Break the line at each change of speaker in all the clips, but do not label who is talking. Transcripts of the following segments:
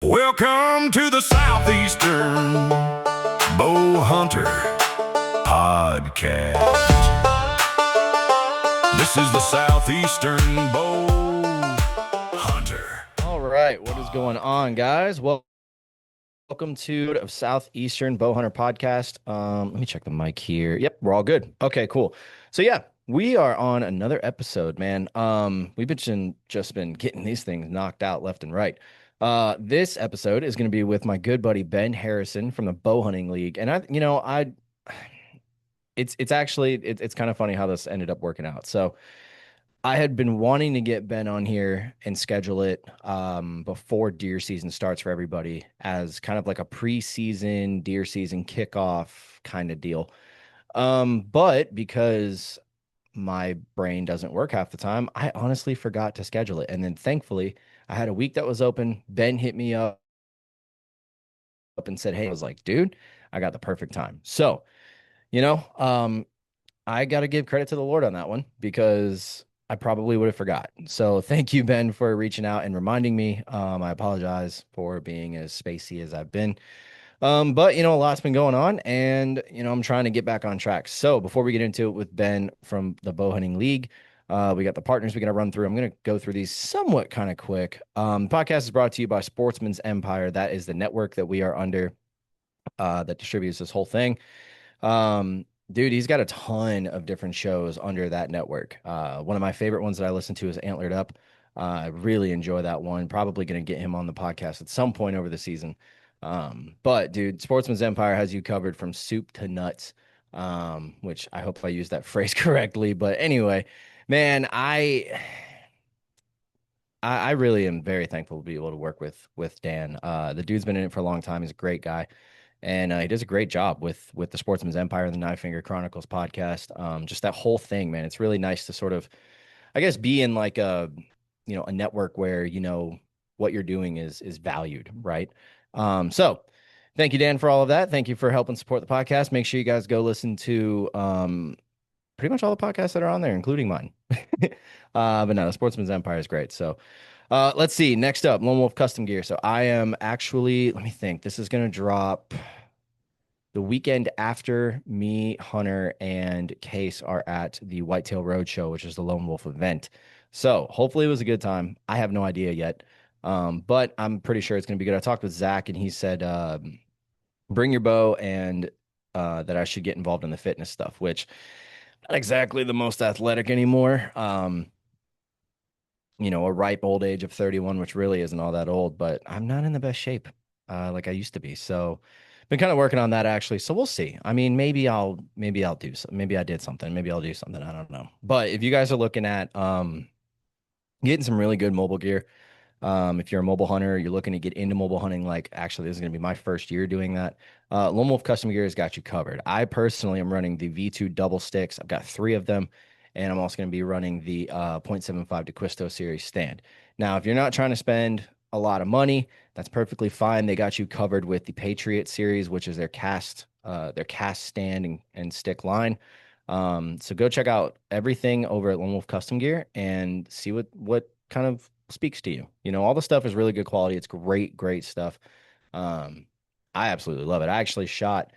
Welcome to the Southeastern Bowhunter Podcast. This is the Southeastern Bowhunter.
All right, what is going on, guys? Welcome to the Southeastern Bowhunter Podcast. Let me check the mic here. Yep, we're all good. Okay, cool. So yeah, we are on another episode, man. We've just been getting these things knocked out left and right. This episode is going to be with my good buddy Ben Harrison from the Bowhunting League, and it's actually it's kind of funny how this ended up working out. So I had been wanting to get Ben on here and schedule it before deer season starts for everybody as kind of like a preseason deer season kickoff kind of deal. But because my brain doesn't work half the time, I honestly forgot to schedule it. And then thankfully, I had a week that was open. Ben hit me up and said, "Hey," I was like, "Dude, I got the perfect time." So, you know, I got to give credit to the Lord on that one because I probably would have forgot. So thank you, Ben, for reaching out and reminding me. I apologize for being as spacey as I've been. But a lot's been going on, and I'm trying to get back on track. So before we get into it with Ben from the Bowhunting League, we got the partners we're gonna run through. I'm gonna go through these somewhat kind of quick. The podcast is brought to you by Sportsman's Empire. That is the network that we are under, that distributes this whole thing. Dude, he's got a ton of different shows under that network. One of my favorite ones that I listen to is Antlered Up. I really enjoy that one. Probably going to get him on the podcast at some point over the season. But dude, Sportsman's Empire has you covered from soup to nuts. Which I hope I used that phrase correctly. But anyway, man, I really am very thankful to be able to work with Dan. The dude's been in it for a long time. He's a great guy, and he does a great job with the Sportsman's Empire and the Nine Finger Chronicles podcast. Just that whole thing, man. It's really nice to sort of, I guess, be in like a network where what you're doing is valued, right? So thank you, Dan, for all of that. Thank you for helping support the podcast. Make sure you guys go listen to pretty much all the podcasts that are on there, including mine. But no, the Sportsman's Empire is great. So let's see. Next up, Lone Wolf Custom Gear. So I am actually, let me think. This is going to drop the weekend after me, Hunter, and Case are at the Whitetail Roadshow, which is the Lone Wolf event. So hopefully it was a good time. I have no idea yet, but I'm pretty sure it's going to be good. I talked with Zach, and he said, bring your bow and that I should get involved in the fitness stuff, which not exactly the most athletic anymore. A ripe old age of 31, which really isn't all that old, but I'm not in the best shape like I used to be. So been kind of working on that actually. So we'll see. I mean, maybe I'll do something. Maybe I did something. Maybe I'll do something. I don't know. But if you guys are looking at getting some really good mobile gear, if you're a mobile hunter, you're looking to get into mobile hunting, like actually this is going to be my first year doing that. Lone Wolf Custom Gear has got you covered. I personally am running the V2 double sticks. I've got 3 of them, and I'm also going to be running the .75 DeQuisto series stand. Now, if you're not trying to spend a lot of money, that's perfectly fine. They got you covered with the Patriot series, which is their cast stand and stick line. So go check out everything over at Lone Wolf Custom Gear and see what kind of speaks to you. All the stuff is really good quality. It's great stuff. I absolutely love it. I actually shot,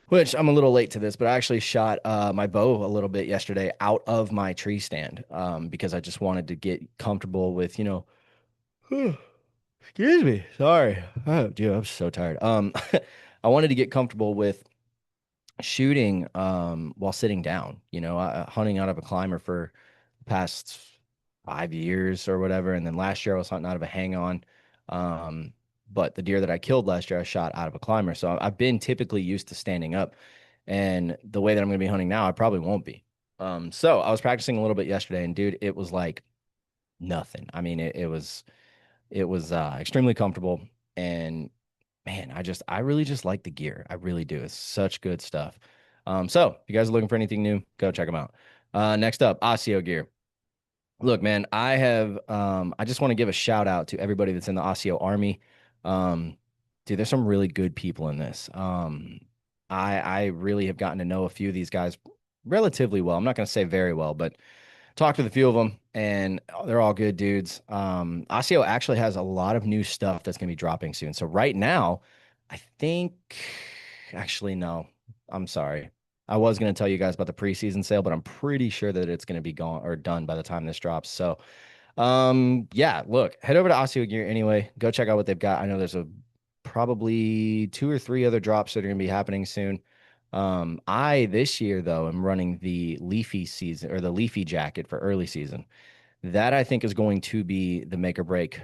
which I'm a little late to this, but I actually shot my bow a little bit yesterday out of my tree stand because I just wanted to get comfortable with, excuse me, sorry. Oh, dude, I'm so tired. I wanted to get comfortable with shooting while sitting down, hunting out of a climber for the past 5 years or whatever. And then last year I was hunting out of a hang on. But the deer that I killed last year, I shot out of a climber. So I've been typically used to standing up. And the way that I'm going to be hunting now, I probably won't be. So I was practicing a little bit yesterday, and dude, it was like nothing. I mean, it was extremely comfortable. And man, I really just like the gear. I really do. It's such good stuff. So if you guys are looking for anything new, go check them out. Next up, Osseo gear. Look, man, I just want to give a shout out to everybody that's in the Osseo Army. Dude, there's some really good people in this. I really have gotten to know a few of these guys relatively well. I'm not going to say very well, but talked with a few of them, and they're all good dudes. Osseo actually has a lot of new stuff that's going to be dropping soon. So right now, I think, actually, no, I'm sorry. I was going to tell you guys about the preseason sale, but I'm pretty sure that it's going to be gone or done by the time this drops. So, yeah, look, head over to Osseo Gear anyway. Go check out what they've got. I know there's a probably two or three other drops that are going to be happening soon. I this year though am running the leafy season or the leafy jacket for early season. That I think is going to be the make or break.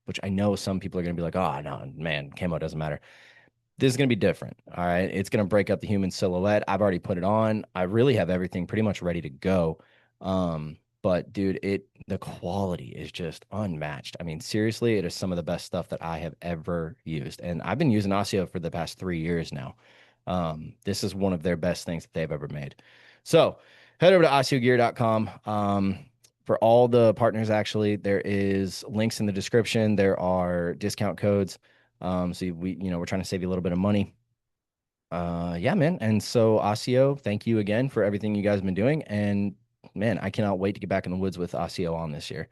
Which I know some people are going to be like, oh no, man, camo doesn't matter. This is going to be different. All right. It's going to break up the human silhouette. I've already put it on. I really have everything pretty much ready to go. But dude, the quality is just unmatched. I mean, seriously, it is some of the best stuff that I have ever used. And I've been using Osseo for the past 3 years now. This is one of their best things that they've ever made. So head over to osseogear.com. For all the partners, actually, there is links in the description. There are discount codes. So we're trying to save you a little bit of money. Yeah, man. And so Osseo, thank you again for everything you guys have been doing. And man, I cannot wait to get back in the woods with Osseo on this year.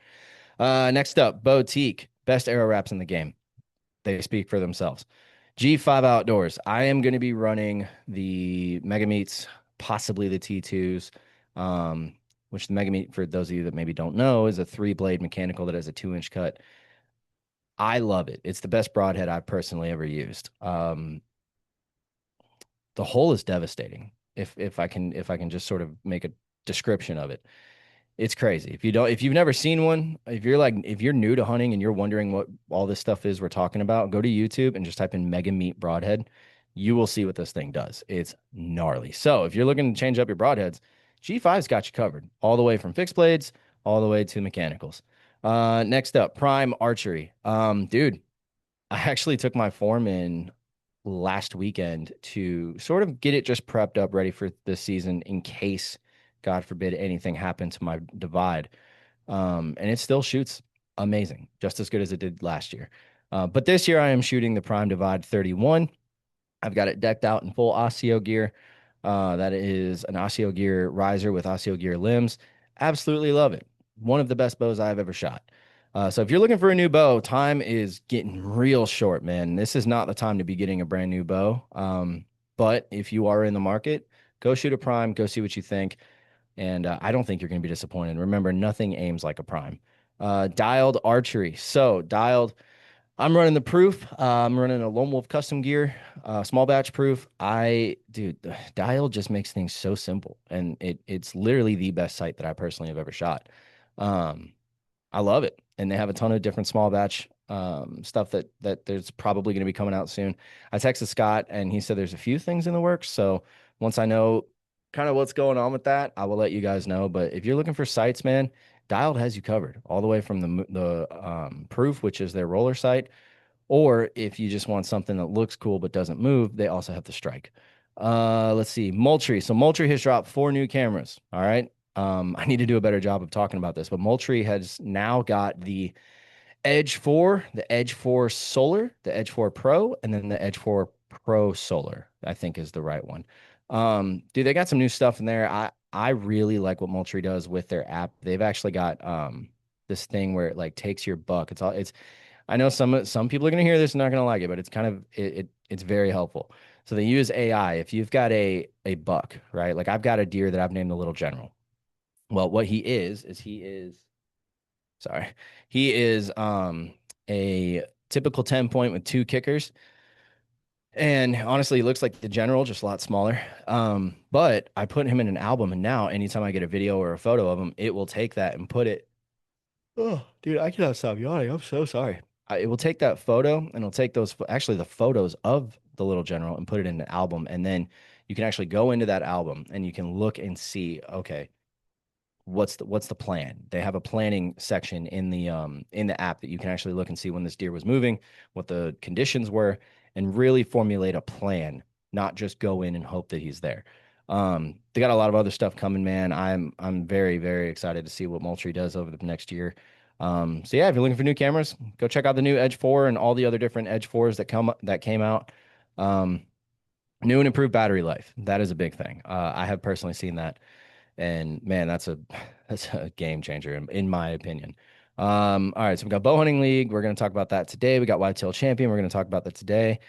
Next up, Boutique, best arrow wraps in the game. They speak for themselves. G5 Outdoors. I am going to be running the Mega Meats, possibly the T2s, which the Mega Meat, for those of you that maybe don't know, is a 3-blade mechanical that has a 2-inch cut. I love it. It's the best broadhead I've personally ever used. The hole is devastating. If I can just sort of make a description of it. It's crazy. If you've never seen one, if you're new to hunting and you're wondering what all this stuff is we're talking about, go to YouTube and just type in Mega Meat Broadhead. You will see what this thing does. It's gnarly. So if you're looking to change up your broadheads, G5's got you covered, all the way from fixed blades all the way to mechanicals. Next up, Prime Archery. Dude, I actually took my form in last weekend to sort of get it just prepped up, ready for this season in case, God forbid, anything happened to my divide. And it still shoots amazing, just as good as it did last year. But this year I am shooting the Prime Divide 31. I've got it decked out in full Osseo gear. That is an Osseo gear riser with Osseo gear limbs. Absolutely love it. One of the best bows I've ever shot. So if you're looking for a new bow, time is getting real short, man. This is not the time to be getting a brand new bow. But if you are in the market, go shoot a Prime, go see what you think. And I don't think you're going to be disappointed. Remember, nothing aims like a Prime. Dialed archery. So dialed, I'm running the proof. I'm running a Lone Wolf custom gear, small batch proof. Dude, the dial just makes things so simple, and it's literally the best sight that I personally have ever shot. I love it, and they have a ton of different small batch stuff that there's probably going to be coming out soon. I texted Scott, and he said there's a few things in the works. So once I know kind of what's going on with that, I will let you guys know. But if you're looking for sights, man, Dialed has you covered all the way from the proof, which is their roller sight, or if you just want something that looks cool but doesn't move, they also have the strike. Let's see, Moultrie. So Moultrie has dropped 4 new cameras. All right. I need to do a better job of talking about this, but Moultrie has now got the Edge 4, the Edge 4 Solar, the Edge 4 Pro, and then the Edge 4 Pro Solar, I think is the right one. Dude, they got some new stuff in there. I really like what Moultrie does with their app. They've actually got this thing where it like takes your buck. It's I know some people are gonna hear this and not gonna like it, but it's kind of it's very helpful. So they use AI. If you've got a buck, right? Like I've got a deer that I've named the Little General. Well, what sorry. He is a typical 10 point with 2 kickers. And honestly, he looks like the general, just a lot smaller. But I put him in an album, and now anytime I get a video or a photo of him, it will take that and put it. Oh, dude, I cannot stop yawning. I'm so sorry. It will take that photo and it'll take actually the photos of the little general and put it in an album. And then you can actually go into that album and you can look and see, okay, what's the plan? They have a planning section in the app that you can actually look and see when this deer was moving, what the conditions were, and really formulate a plan, not just go in and hope that he's there. They got a lot of other stuff coming, man. I'm very, very excited to see what Moultrie does over the next year. So yeah, if you're looking for new cameras, go check out the new Edge 4 and all the other different Edge 4s that came out. New and improved battery life. That is a big thing. I have personally seen that. And man, that's a that's a game changer in my opinion. All right, so we got bow hunting league. We're going to talk about that today. We got Whitetail Champion. We're going to talk about that today.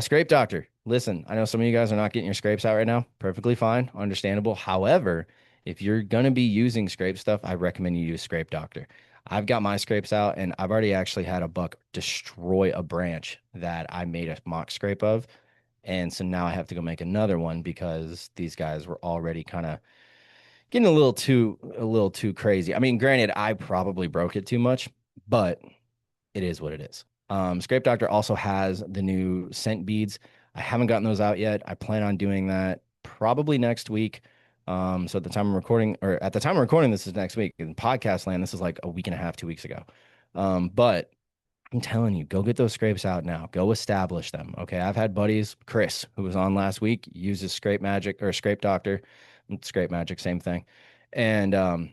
Scrape Doctor. Listen, I know some of you guys are not getting your scrapes out right now. Perfectly fine, understandable. However, if you're going to be using scrape stuff, I recommend you use Scrape Doctor. I've got my scrapes out, and I've already actually had a buck destroy a branch that I made a mock scrape of. And so now I have to go make another one because these guys were already kind of getting a little too crazy. I mean, granted, I probably broke it too much, but it is what it is. Scrape Doctor also has the new scent beads. I haven't gotten those out yet. I plan on doing that probably next week. So at the time I'm recording, or at the time I'm recording, this is next week. In podcast land, this is like a week and a half, 2 weeks ago. But I'm telling you, go get those scrapes out now. Go establish them. Okay. I've had buddies, Chris, who was on last week, uses Scrape Magic or Scrape Doctor, Scrape Magic, same thing. And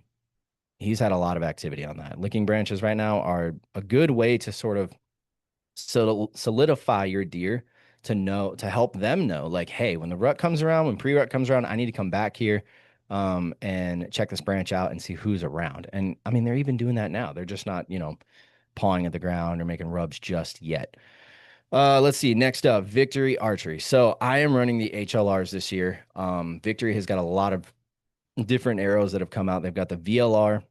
he's had a lot of activity on that. Licking branches right now are a good way to sort of solidify your deer to know, to help them know, like, hey, when the rut comes around, when pre-rut comes around, I need to come back here and check this branch out and see who's around. And I mean, they're even doing that now. They're just not, pawing at the ground or making rubs just yet. Let's see. Next up, Victory Archery. So I am running the HLRs this year. Victory has got a lot of different arrows that have come out. They've got the VLR.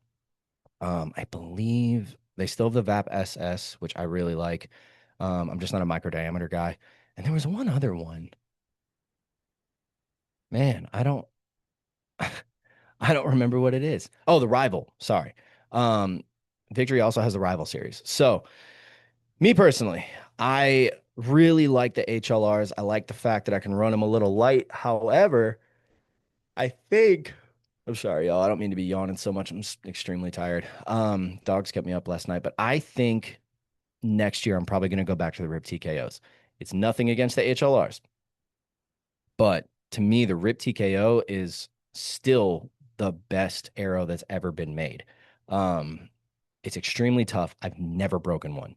I believe they still have the VAP SS, which I really like. I'm just not a micro diameter guy. And there was one other one. Man, I don't remember what it is. Oh, the Rival. Sorry. Um, Victory also has the Rival series. So me personally, I really like the HLRs. I like the fact that I can run them a little light. However, I think I'm sorry, y'all. I don't mean to be yawning so much. I'm just extremely tired. Dogs kept me up last night, but I think next year I'm probably going to go back to the RIP TKOs. It's nothing against the HLRs, but to me, the RIP TKO is still the best arrow that's ever been made. Um, it's extremely tough. I've never broken one.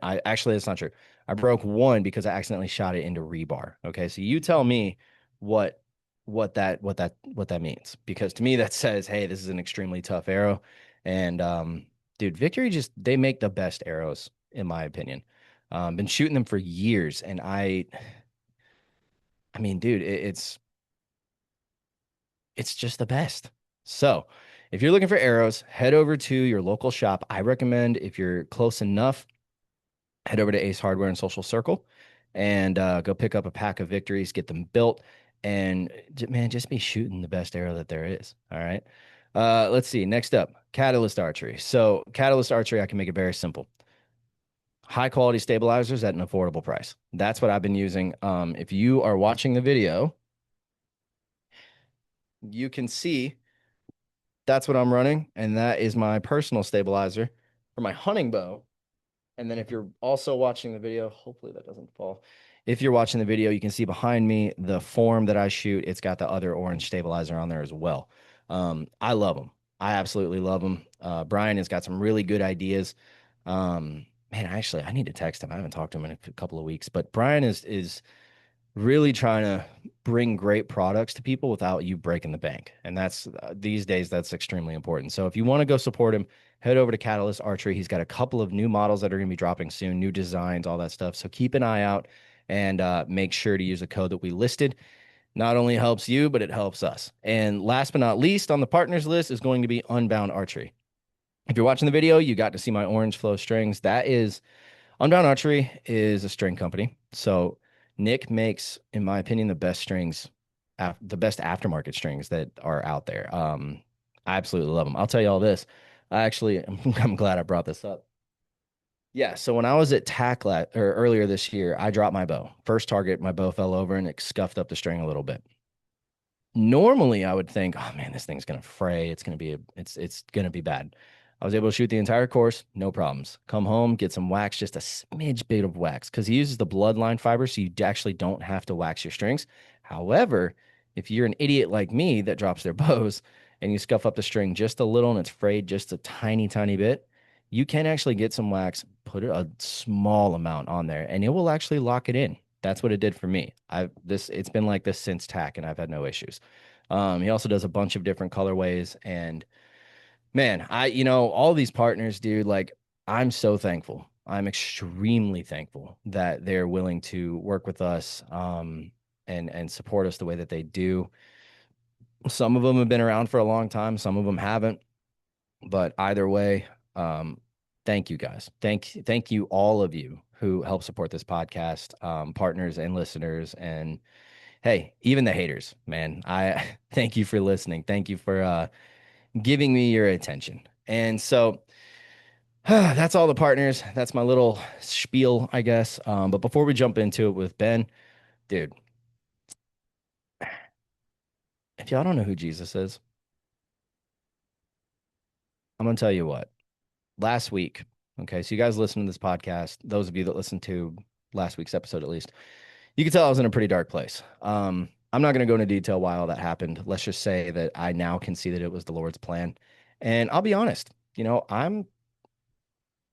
I actually, that's not true. I broke one because I accidentally shot it into rebar. Okay, so you tell me what what that means, because to me that says, hey, this is an extremely tough arrow. And dude, Victory, just they make the best arrows in my opinion. Been shooting them for years, and I mean, dude, it's just the best. So, if you're looking for arrows, head over to your local shop. I recommend, if you're close enough, head over to Ace Hardware and Social Circle and go pick up a pack of Victories, get them built, and man, just be shooting the best arrow that there is. All right. Let's see. Next up, Catalyst Archery. So, Catalyst Archery, I can make it very simple. High quality stabilizers at an affordable price. That's what I've been using. If you are watching the video, you can see that's what I'm running, and that is my personal stabilizer for my hunting bow. And then if you're also watching the video, hopefully that doesn't fall. If you're watching the video, you can see behind me the form that I shoot. It's got the other orange stabilizer on there as well. I love them. I absolutely love them. Brian has got some really good ideas. Man, actually, I need to text him. I haven't talked to him in a couple of weeks, but Brian is really trying to bring great products to people without you breaking the bank. And that's these days, that's extremely important. So if you want to go support him, head over to Catalyst Archery. He's got a couple of new models that are going to be dropping soon, new designs, all that stuff. So keep an eye out and make sure to use the code that we listed. Not only helps you, but it helps us. And last but not least on the partners list is going to be Unbound Archery. If you're watching the video, you got to see my orange flow strings. That is Unbound Archery is a string company. So Nick makes, in my opinion, the best strings, the best aftermarket strings that are out there. I absolutely love them. I'll tell you all this. I'm glad I brought this up. Yeah, so when I was at TAC or earlier this year, I dropped my bow. First target, my bow fell over and it scuffed up the string a little bit. Normally, I would think, oh man, this thing's gonna fray. It's gonna be bad. I was able to shoot the entire course, no problems. Come home, get some wax, just a smidge bit of wax, because he uses the bloodline fiber, so you actually don't have to wax your strings. However, if you're an idiot like me that drops their bows and you scuff up the string just a little and it's frayed just a tiny, tiny bit, you can actually get some wax, put a small amount on there, and it will actually lock it in. That's what it did for me. It's been like this since TAC, and I've had no issues. He also does a bunch of different colorways. And man, all these partners, dude, like I'm so thankful. I'm extremely thankful that they're willing to work with us, and support us the way that they do. Some of them have been around for a long time, some of them haven't, but either way, um, thank you guys. Thank you all of you who help support this podcast, partners and listeners, and hey, even the haters, man. I thank you for listening. Thank you for giving me your attention. And so that's all the partners. That's my little spiel, I guess. But before we jump into it with Ben, dude, if y'all don't know who Jesus is, I'm gonna tell you what. Last week, okay, so you guys listen to this podcast, those of you that listened to last week's episode at least, you can tell I was in a pretty dark place. I'm not gonna go into detail why all that happened. Let's just say that I now can see that it was the Lord's plan. And I'll be honest, I'm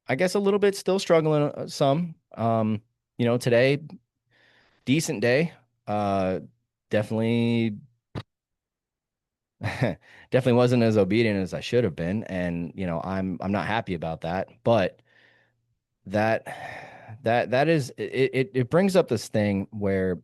I guess a little bit still struggling some. Today, decent day. Definitely definitely wasn't as obedient as I should have been, and I'm not happy about that. But that that is it brings up this thing where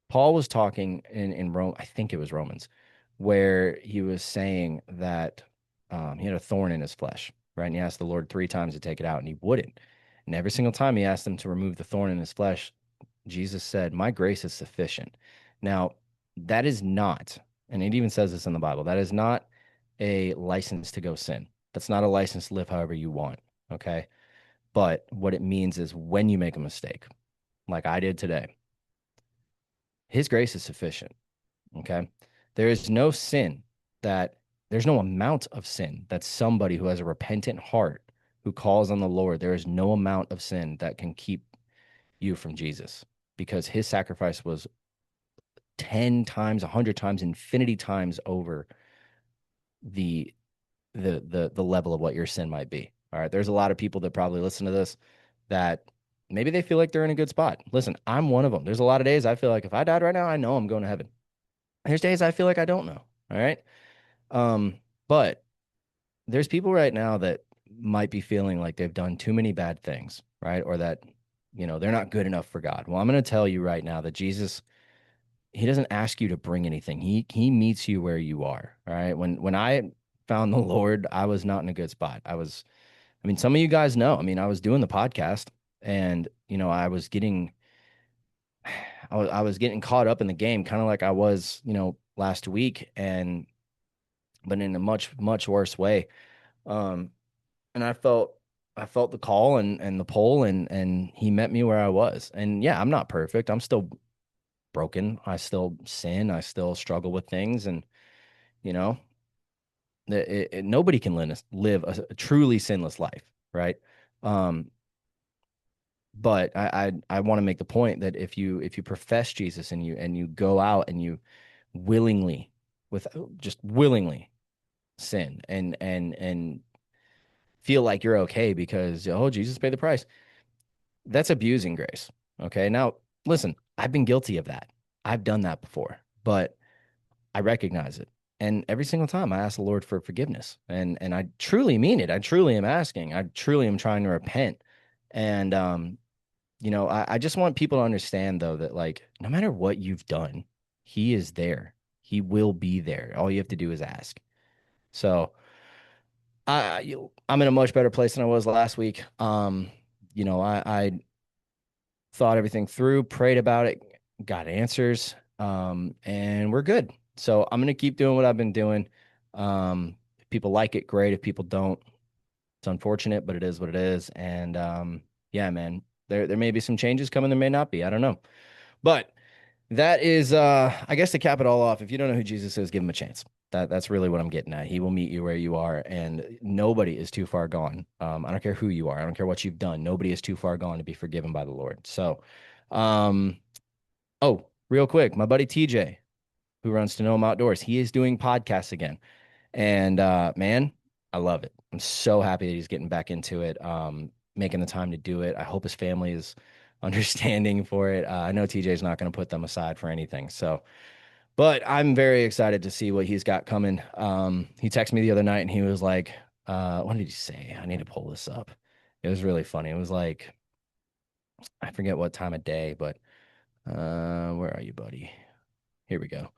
Paul was talking in Rome, I think it was Romans, where he was saying that he had a thorn in his flesh, right? And he asked the Lord 3 times to take it out, and he wouldn't. And every single time he asked him to remove the thorn in his flesh, Jesus said, "My grace is sufficient." Now, that is not, and it even says this in the Bible, that is not a license to go sin. That's not a license to live however you want. Okay. But what it means is when you make a mistake, like I did today, his grace is sufficient. Okay. There is no sin that, there's no amount of sin that somebody who has a repentant heart, who calls on the Lord, there is no amount of sin that can keep you from Jesus, because his sacrifice was 10 times, 100 times, infinity times over the the level of what your sin might be. All right. There's a lot of people that probably listen to this that maybe they feel like they're in a good spot. Listen, I'm one of them. There's a lot of days I feel like if I died right now, I know I'm going to heaven. There's days I feel like I don't know. All right. But there's people right now that might be feeling like they've done too many bad things, right? Or that, they're not good enough for God. Well, I'm going to tell you right now that Jesus, he doesn't ask you to bring anything. He meets you where you are. All right. When I found the Lord, I was not in a good spot. I mean, some of you guys know. I mean, I was doing the podcast, and I was getting I was getting caught up in the game, kind of like I was, last week, and but in a much, much worse way. Um, and I felt the call and the pull, and he met me where I was. And yeah, I'm not perfect. I'm still broken. I still sin. I still struggle with things, and you know, nobody can live a truly sinless life, right? Um, but I want to make the point that if you profess Jesus, and you go out and you willingly, with just willingly sin, and feel like you're okay because, oh, Jesus paid the price, that's abusing grace. Okay. Now, listen, I've been guilty of that. I've done that before, but I recognize it. And every single time I ask the Lord for forgiveness, and I truly mean it. I truly am asking. I truly am trying to repent. And I just want people to understand, though, that like no matter what you've done, he is there. He will be there. All you have to do is ask. So I'm in a much better place than I was last week. I thought everything through, prayed about it, got answers, and we're good. So I'm gonna keep doing what I've been doing. If people like it, great. If people don't, it's unfortunate, but it is what it is. And yeah, man, there may be some changes coming, there may not be. I don't know. But that is, I guess, to cap it all off, if you don't know who Jesus is, give him a chance. That's really what I'm getting at. He will meet you where you are, and nobody is too far gone. I don't care who you are. I don't care what you've done. Nobody is too far gone to be forgiven by the Lord. So, um, oh, real quick, my buddy TJ, who runs To Know Him Outdoors, he is doing podcasts again. And man, I love it. I'm so happy that he's getting back into it, making the time to do it. I hope his family is understanding for it. I know TJ's not going to put them aside for anything. So But I'm very excited to see what he's got coming. He texted me the other night and he was like, what did he say? I need to pull this up. It was really funny. It was like, I forget what time of day, but where are you, buddy? Here we go.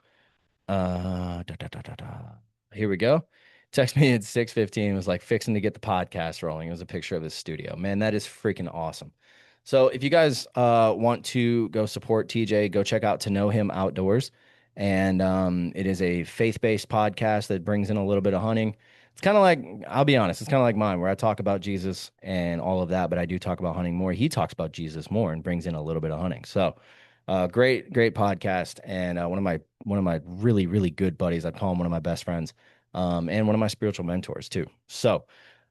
Da, da, da, da, da. Here we go. Text me at 6:15. Was like fixing to get the podcast rolling. It was a picture of his studio. Man, that is freaking awesome. So if you guys want to go support TJ, go check out To Know Him Outdoors. And it is a faith-based podcast that brings in a little bit of hunting. It's kind of like, I'll be honest, it's kind of like mine, where I talk about Jesus and all of that, but I do talk about hunting more. He talks about Jesus more and brings in a little bit of hunting. So great podcast, and one of my really really good buddies. I'd call him one of my best friends, and one of my spiritual mentors too. So,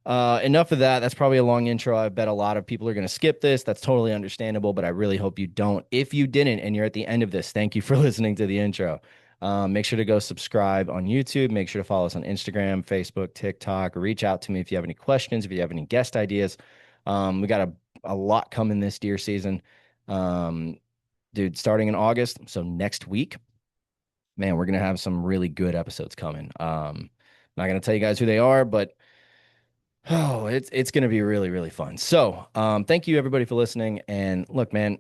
enough of that. That's probably a long intro. I bet a lot of people are going to skip this. That's totally understandable, but I really hope you don't. If you didn't, and you're at the end of this, thank you for listening to the intro. Make sure to go subscribe on YouTube. Make sure to follow us on Instagram, Facebook, TikTok. Reach out to me if you have any questions, if you have any guest ideas. We got a lot coming this deer season. Um, Dude, starting in August, so next week, man, we're gonna have some really good episodes coming. Not gonna tell you guys who they are, but oh, it's gonna be really, really fun. So, thank you everybody for listening. And look, man,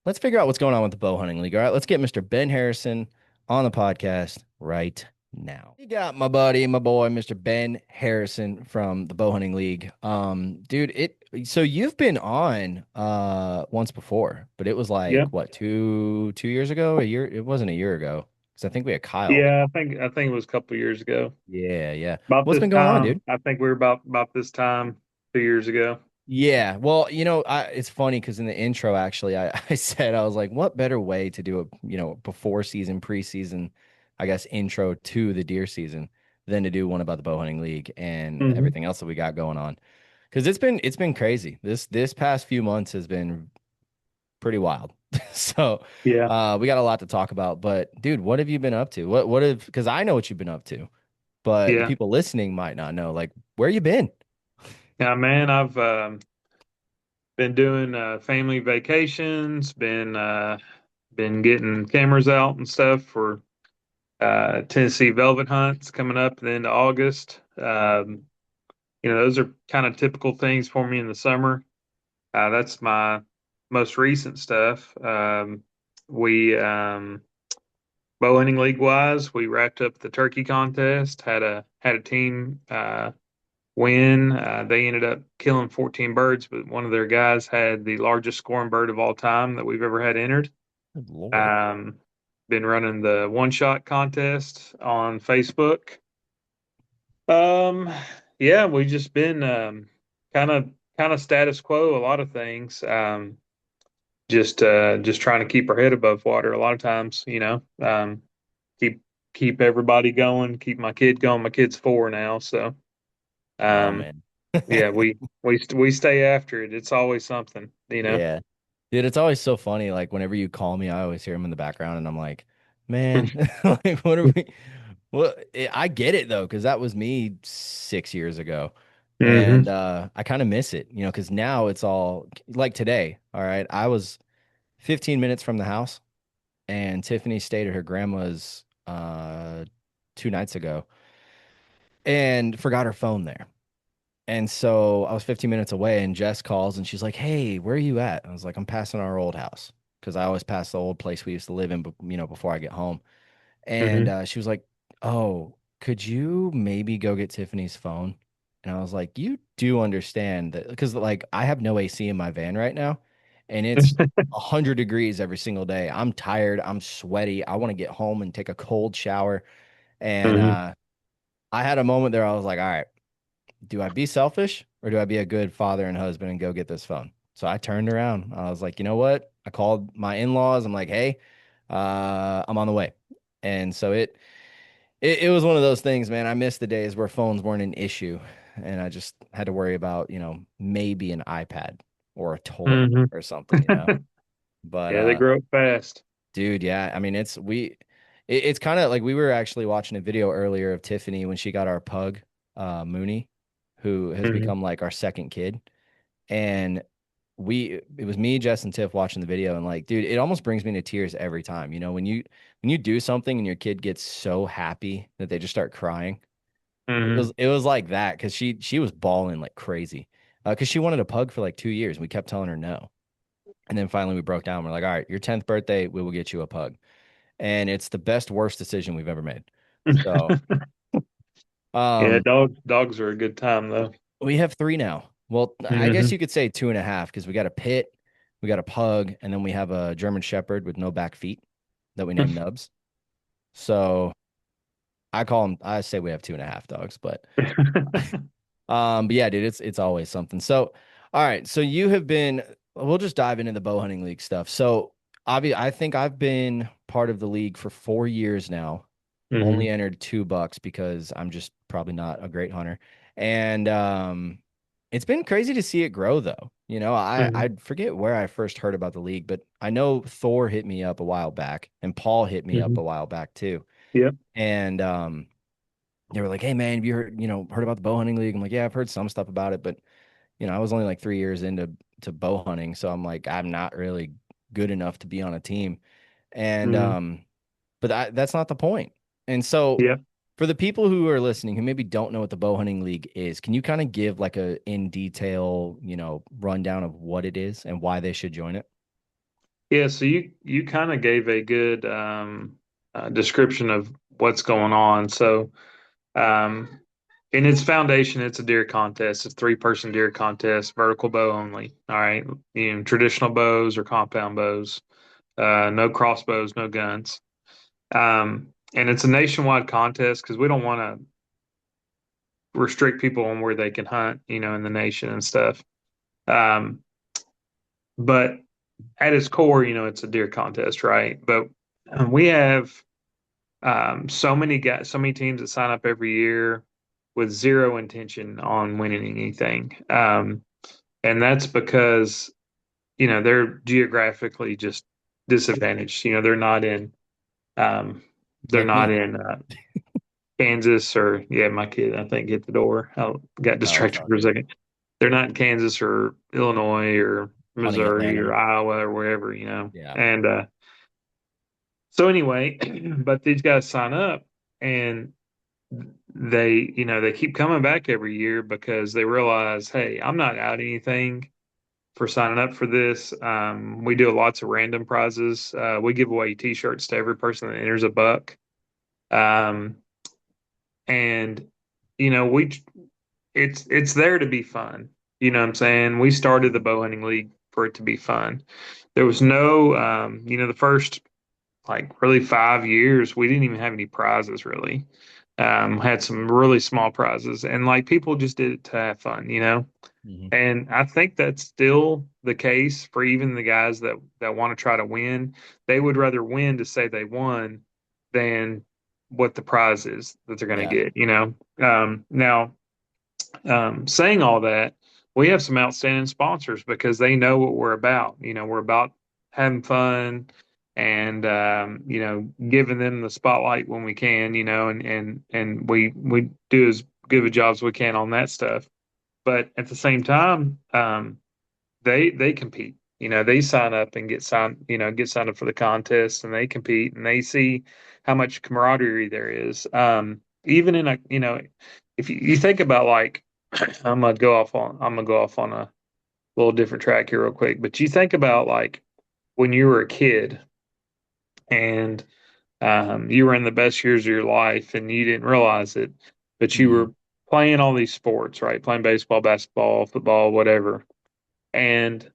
let's figure out what's going on with the bow hunting league. All right, let's get Mr. Ben Harrison on the podcast right now. You got my buddy, my boy, Mr. Ben Harrison from the Bow Hunting League. Dude, so you've been on once before, but it was
Yeah,
like what, two years ago? A year? It wasn't a year ago. Because I think we had Kyle.
yeah. I think it was a couple years ago.
Yeah, yeah.
About
What's
this
been going on,
time,
dude?
I think we were about this time 2 years ago.
Yeah, well, it's funny because in the intro, actually, I said I was like, what better way to do a before season, preseason, I guess intro to the deer season than to do one about the bow hunting league and
Hmm.
everything else that we got going on. Because it's been crazy. This past few months has been pretty wild. So,
Yeah,
we got a lot to talk about. But dude, what have you been up to? What have because I know what you've been up to, but the
yeah,
people listening might not know. Like, where you been?
yeah, man. I've been doing family vacations. Been getting cameras out and stuff for Tennessee velvet hunts coming up at the end of August. Those are kind of typical things for me in the summer. That's my most recent stuff. We Bowhunting league wise, we wrapped up the turkey contest. Had a team win. They ended up killing 14 birds, but one of their guys had the largest scoring bird of all time that we've ever had entered.
Good Lord.
Um, Been running the one shot contest on Facebook. Um, yeah, we just been kind of status quo. A lot of things. Just trying to keep our head above water. A lot of times, keep keep everybody going, keep my kid going. My kid's 4 now, so
Oh
um,
man.
yeah, we stay after it. It's always something.
Yeah. Dude, it's always so funny. Like whenever you call me, I always hear him in the background and I'm like, man, like what are we well, I get it though, because that was me 6 years ago.
Hmm.
And I kind of miss it, because now it's all like today. All right. I was 15 minutes from the house and Tiffany stayed at her grandma's 2 nights ago and forgot her phone there. And so I was 15 minutes away, and Jess calls and she's like, "Hey, where are you at?" I was like, "I'm passing our old house because I always pass the old place we used to live in, before I get home." And
Hmm.
she was like, "Oh, could you maybe go get Tiffany's phone?" And I was like, "You do understand that because like I have no AC in my van right now, and it's 100 degrees every single day. I'm tired. I'm sweaty. I want to get home and take a cold shower." And
Hmm.
I had a moment there. I was like, "All right, do I be selfish or do I be a good father and husband and go get this phone?" So I turned around. I was like, you know what? I called my in-laws. I'm like, hey, I'm on the way. And so it was one of those things, man. I missed the days where phones weren't an issue. And I just had to worry about, maybe an iPad or a toy
Hmm.
or something. But
Yeah, they grow up fast.
dude, yeah, I mean it's kind of like we were actually watching a video earlier of Tiffany when she got our pug, Mooney, who has
Hmm.
become like our second kid. And it was me, Jess, and Tiff watching the video, and like, dude, it almost brings me to tears every time. You know, when you do something and your kid gets so happy that they just start crying.
Hmm.
It was like that because she was bawling like crazy. Because she wanted a pug for like 2 years. We kept telling her no. And then finally we broke down. We're like, all right, your 10th birthday, we will get you a pug. And it's the best, worst decision we've ever made. So
Yeah,
um
dogs are a good time though.
we have three now. Well, I guess
Hmm.
you could say two and a half because we got a pit, we got a pug, and then we have a German Shepherd with no back feet that we named Nubs. So I say we have two and a half dogs, but yeah, dude, it's always something. So, all right, so you have been. We'll just dive into the bow hunting league stuff. So, I think I've been part of the league for 4 years now. Only
Hmm.
entered $2 because I'm just probably not a great hunter, and it's been crazy to see it grow though. You know, I
Hmm.
forget where I first heard about the league, but I know Thor hit me up a while back, and Paul hit me up
Hmm.
a while back too,
Yep.
and they were like, "Hey man, have you heard about the bow hunting league?" I'm like, "Yeah, I've heard some stuff about it, but I was only like 3 years into bow hunting, so I'm like, I'm not really good enough to be on a team." And
Hmm.
but that's not the point. And so
Yep.
for the people who are listening who maybe don't know what the bow hunting league is, can you kind of give like a in detail, rundown of what it is and why they should join it?
Yeah, so you kind of gave a good description of what's going on. So, um, in its foundation, it's a deer contest. It's a three-person deer contest, vertical bow only. All right, traditional bows or compound bows, no crossbows, no guns. And it's a nationwide contest because we don't want to restrict people on where they can hunt, in the nation and stuff. Um, but at its core, it's a deer contest, right? But we have so many teams that sign up every year with zero intention on winning anything, and that's because they're geographically just disadvantaged. Um, they're
Like
not
me.
in Kansas or yeah, my kid I think hit the door. I got
Oh, it's
distracted
all
for a
good.
second. They're not in Kansas or Illinois or
Hunting
Missouri or
Atlanta.
Iowa or wherever,
Yeah.
and so anyway, but these guys sign up and they keep coming back every year because they realize, hey, I'm not out anything for signing up for this. We do lots of random prizes. We give away T-shirts to every person that enters a buck, um, and we it's there to be fun. You know what I'm saying? We started the bow hunting league for it to be fun. There was no, the first like really 5 years, we didn't even have any prizes really. Had some really small prizes, and like people just did it to have fun.
Hmm.
And I think that's still the case for even the guys that want to try to win. They would rather win to say they won than what the prize is that they're going to
Yeah.
get. Now, saying all that, we have some outstanding sponsors because they know what we're about. We're about having fun and giving them the spotlight when we can. And we do as good a job as we can on that stuff. But at the same time, they compete. They sign up and get signed up for the contest, and they compete, and they see how much camaraderie there is. Even in a, if you think about like, I'm gonna go off on a little different track here real quick, but you think about like when you were a kid and you were in the best years of your life and you didn't realize it, but you
Hmm.
were playing all these sports, right? Playing baseball, basketball, football, whatever. And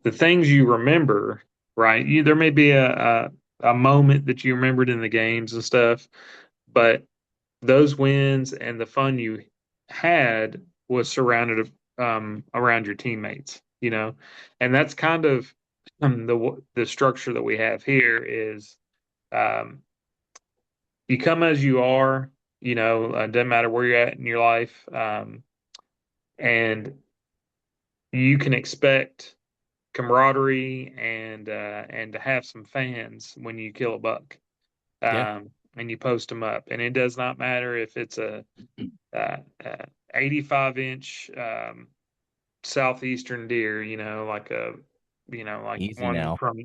the things you remember, right? There may be a moment that you remembered in the games and stuff, but those wins and the fun you had was surrounded around your teammates. And that's kind of the structure that we have here is um, you come as you are. Doesn't matter where you're at in your life, and you can expect camaraderie and to have some fans when you kill a buck,
Yeah.
and you post them up. And it does not matter if it's a 85 inch southeastern deer, like like
Easy
one
now.
from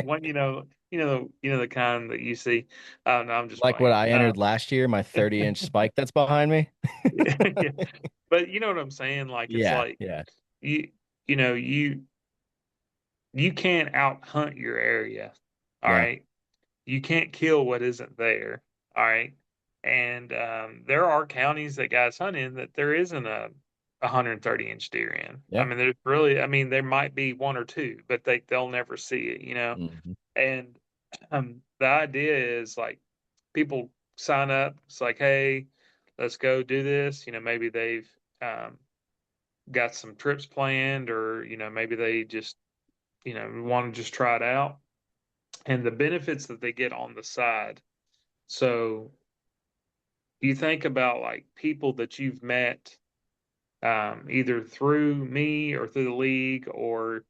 one, the kind that you see. No, I'm just
Like what
playing.
I entered last year, my 30-inch spike that's behind me.
Yeah. But you know what I'm saying? Like it's
Yeah,
like
yeah,
you you know you can't out hunt your area. All
yeah.
right. You can't kill what isn't there. All right. And there are counties that guys hunt in that there isn't a 130-inch deer in. I
Yeah.
mean, there's really, I mean, there might be one or two, but they'll never see it.
Hmm.
And the idea is like people sign up. It's like, hey, let's go do this. Maybe they've um, got some trips planned, or maybe they just want to just try it out, and the benefits that they get on the side. So you think about like people that you've met either through me or through the league or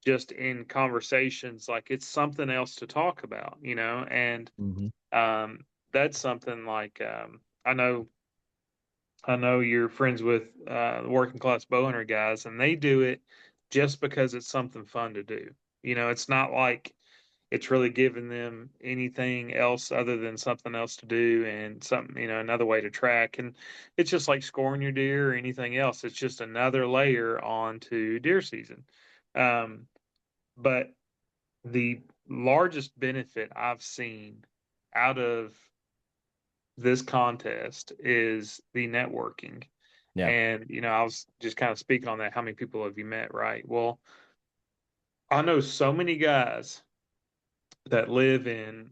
just in conversations, like it's something else to talk about. And
Hmm.
um, that's something like I know you're friends with the working class bow hunter guys, and they do it just because it's something fun to do. It's not like it's really giving them anything else other than something else to do and something, another way to track. And it's just like scoring your deer or anything else. It's just another layer onto deer season. Um, but the largest benefit I've seen out of this contest is the networking.
Yeah.
And, I was just kind of speaking on that. How many people have you met? Right. Well, I know so many guys that live in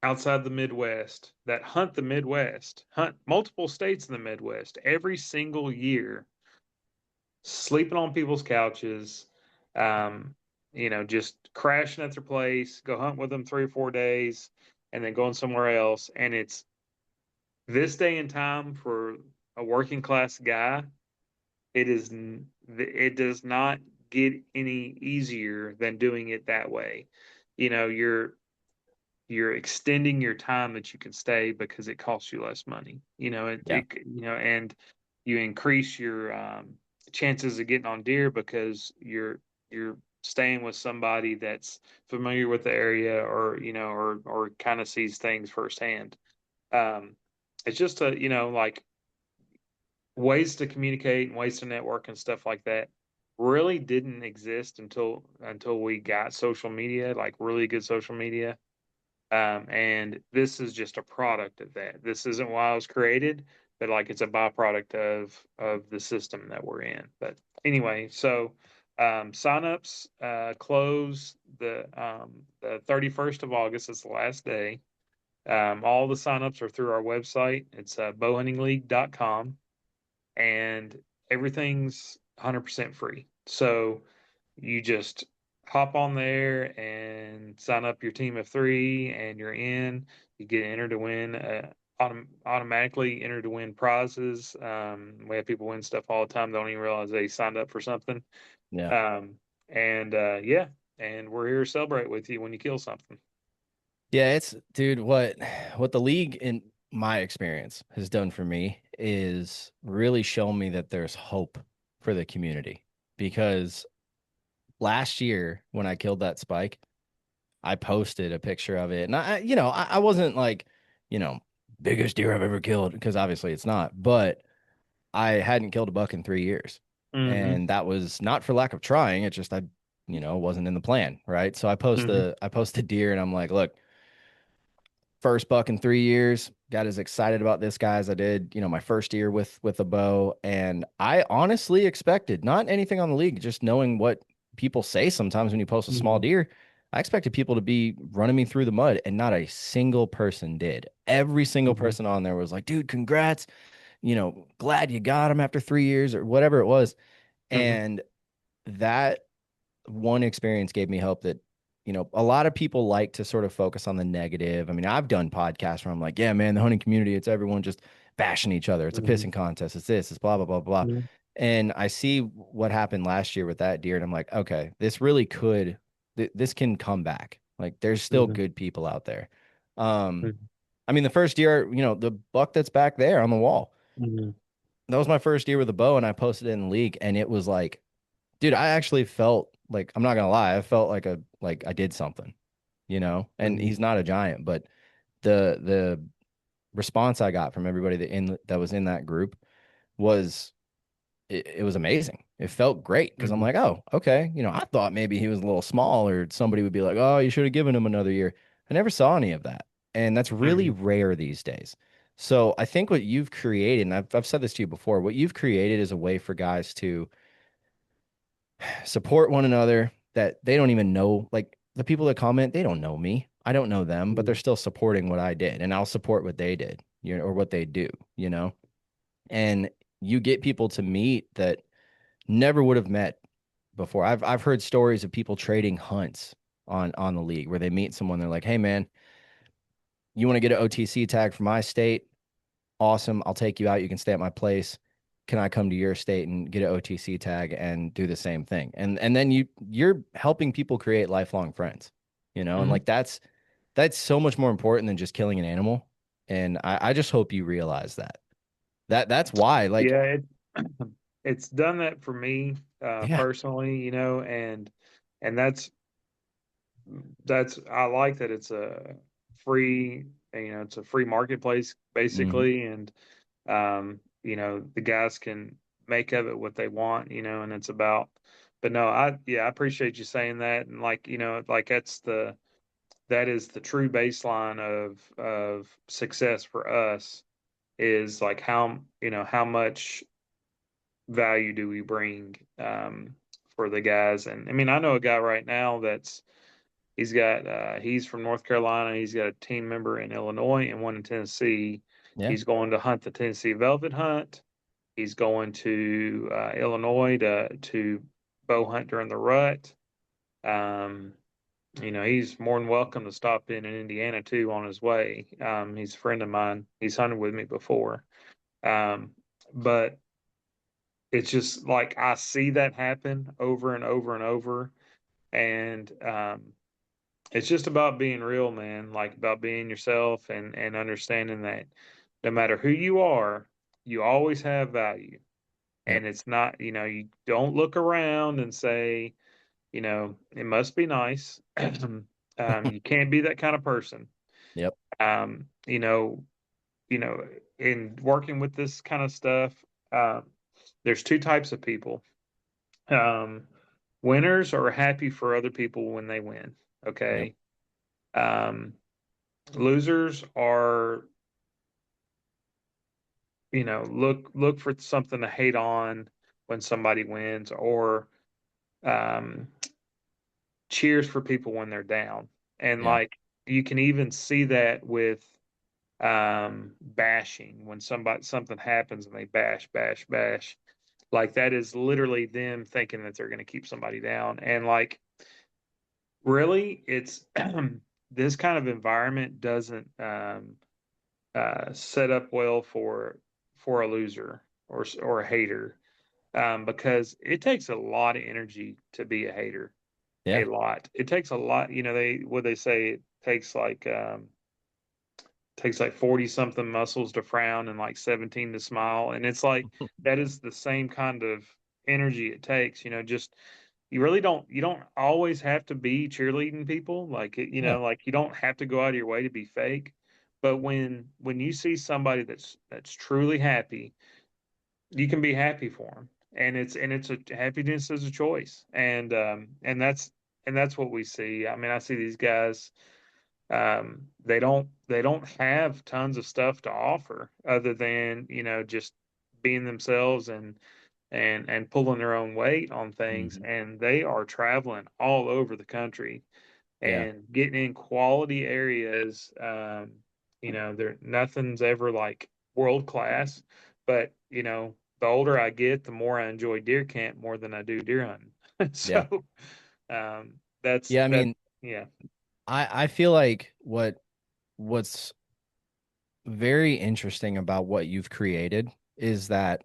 outside the Midwest that hunt the Midwest, hunt multiple states in the Midwest every single year, sleeping on people's couches, um, just crashing at their place, go hunt with them 3 or 4 days, and then going somewhere else. And it's this day and time for a working class guy, it does not get any easier than doing it that way. You're extending your time that you can stay because it costs you less money.
Yeah.
And you increase your chances of getting on deer because you're staying with somebody that's familiar with the area, or kind of sees things firsthand. Um, it's just like ways to communicate and ways to network and stuff like that really didn't exist until we got social media, like really good social media. And this is just a product of that. This isn't why it was created, but like it's a byproduct of the system that we're in. But anyway, so signups close the 31st of August. Is the last day. All the signups are through our website. It's bowhuntingleague.com, and everything's 100% free. So you just hop on there and sign up your team of three, and you're in. You get entered to win, automatically entered to win prizes. We have people win stuff all the time. They don't even realize they signed up for something.
Yeah.
Um, and yeah, and we're here to celebrate with you when you kill something.
Yeah, it's dude, what the league in my experience has done for me is really shown me that there's hope for the community. Because last year when I killed that spike, I posted a picture of it. And I wasn't like, you know, biggest deer I've ever killed, because obviously it's not, but I hadn't killed a buck in 3 years.
Mm-hmm.
And that was not for lack of trying. It's just wasn't in the plan, right? So
Mm-hmm.
I post the deer and I'm like, look, first buck in 3 years. Got as excited about this guy as I did, my first year with a bow. And I honestly expected not anything on the league, just knowing what people say sometimes when you post a small
Mm-hmm.
deer. I expected people to be running me through the mud, and not a single person did. Every single
Mm-hmm.
person on there was like, dude, congrats. Glad you got him after 3 years or whatever it was.
Mm-hmm.
And that one experience gave me hope that a lot of people like to sort of focus on the negative. I mean, I've done podcasts where I'm like, yeah, man, the hunting community, it's everyone just bashing each other. It's a
Mm-hmm.
pissing contest. It's this, it's blah blah blah blah. And I see what happened last year with that deer, and I'm like, okay, this really this can come back. Like, there's still
Mm-hmm.
good people out there. um I mean, the first year, the buck that's back there on the wall,
Mm-hmm.
that was my first year with a bow, and I posted it in the league, and it was like, dude, I actually felt like, I'm not gonna lie, I felt like I did something, you know. And
Mhm.
he's not a giant, but the response I got from everybody that was in that group was it was amazing. It felt great because I'm
Mhm.
like, oh, okay. You know, I thought maybe he was a little small or somebody would be like, oh, you should have given him another year. I never saw any of that. And that's really
Mhm.
rare these days. So I think what you've created, and I've said this to you before, what you've created is a way for guys to support one another that they don't even know. Like the people that comment, they don't know me. I don't know them, but they're
Mhm.
still supporting what I did, and I'll support what they did, you know, or what they do, you know. And you get people to meet that never would have met before. I've heard stories of people trading hunts on the league where they meet someone, they're like, "Hey man, you want to get an OTC tag for my state? Awesome. I'll take you out. You can stay at my place. Can I come to your state and get an OTC tag and do the same thing?" And then you're helping people create lifelong friends, you know? And
Mhm.
like that's so much more important than just killing an animal. And I just hope you realize that. That's why, like,
Yeah, it's done that for me
yeah,
personally, and that's I like that it's a free, it's a free marketplace
hmm,
basically, and the guys can make of it what they want, and it's about. But no, I appreciate you saying that, and like like that is the true baseline of success for us is like how much value do we bring for the guys. And I mean, I know a guy right now he's from North Carolina. He's got a team member in Illinois and one in Tennessee.
yeah,
He's going to hunt the Tennessee Velvet Hunt. He's going to Illinois to bow hunt during the rut. Um, he's more than welcome to stop in Indiana too on his way. He's a friend of mine. He's hunted with me before. Um, but it's just like I see that happen over and over and over. And it's just about being real, man, like about being yourself and understanding that no matter who you are, you always have value.
yep,
And it's not, you don't look around and say, it must be nice. You can't be that kind of person.
yep,
Um, you know, in working with this kind of stuff, um, there's two types of people. Um, Winners are happy for other people when they win.
yep,
Okay. Um, Losers are, look for something to hate on when somebody wins, or um, cheers for people when they're down. And
yeah,
like you can even see that with bashing when something happens and they bash. Like that is literally them thinking that they're going to keep somebody down. And like really, it's this kind of environment doesn't set up well for a loser or a hater, because it takes a lot of energy to be a hater. A
yeah,
lot. It takes a lot. They say it takes like 40 something muscles to frown and like 17 to smile, and it's like that is the same kind of energy it takes. Just you don't always have to be cheerleading people, like
no,
like you don't have to go out of your way to be fake. But when you see somebody that's truly happy, you can be happy for them, and it's a happiness is a choice. And that's what we see. I mean, I see these guys, they don't have tons of stuff to offer other than just being themselves and pulling their own weight on things,
hmm,
and they are traveling all over the country
yeah,
and getting in quality areas. There nothing's ever like world class, but the older I get, the more I enjoy deer camp more than I do deer hunting.
yeah,
So um, that's
yeah. I
that.
mean,
Yeah.
I feel like what's very interesting about what you've created is that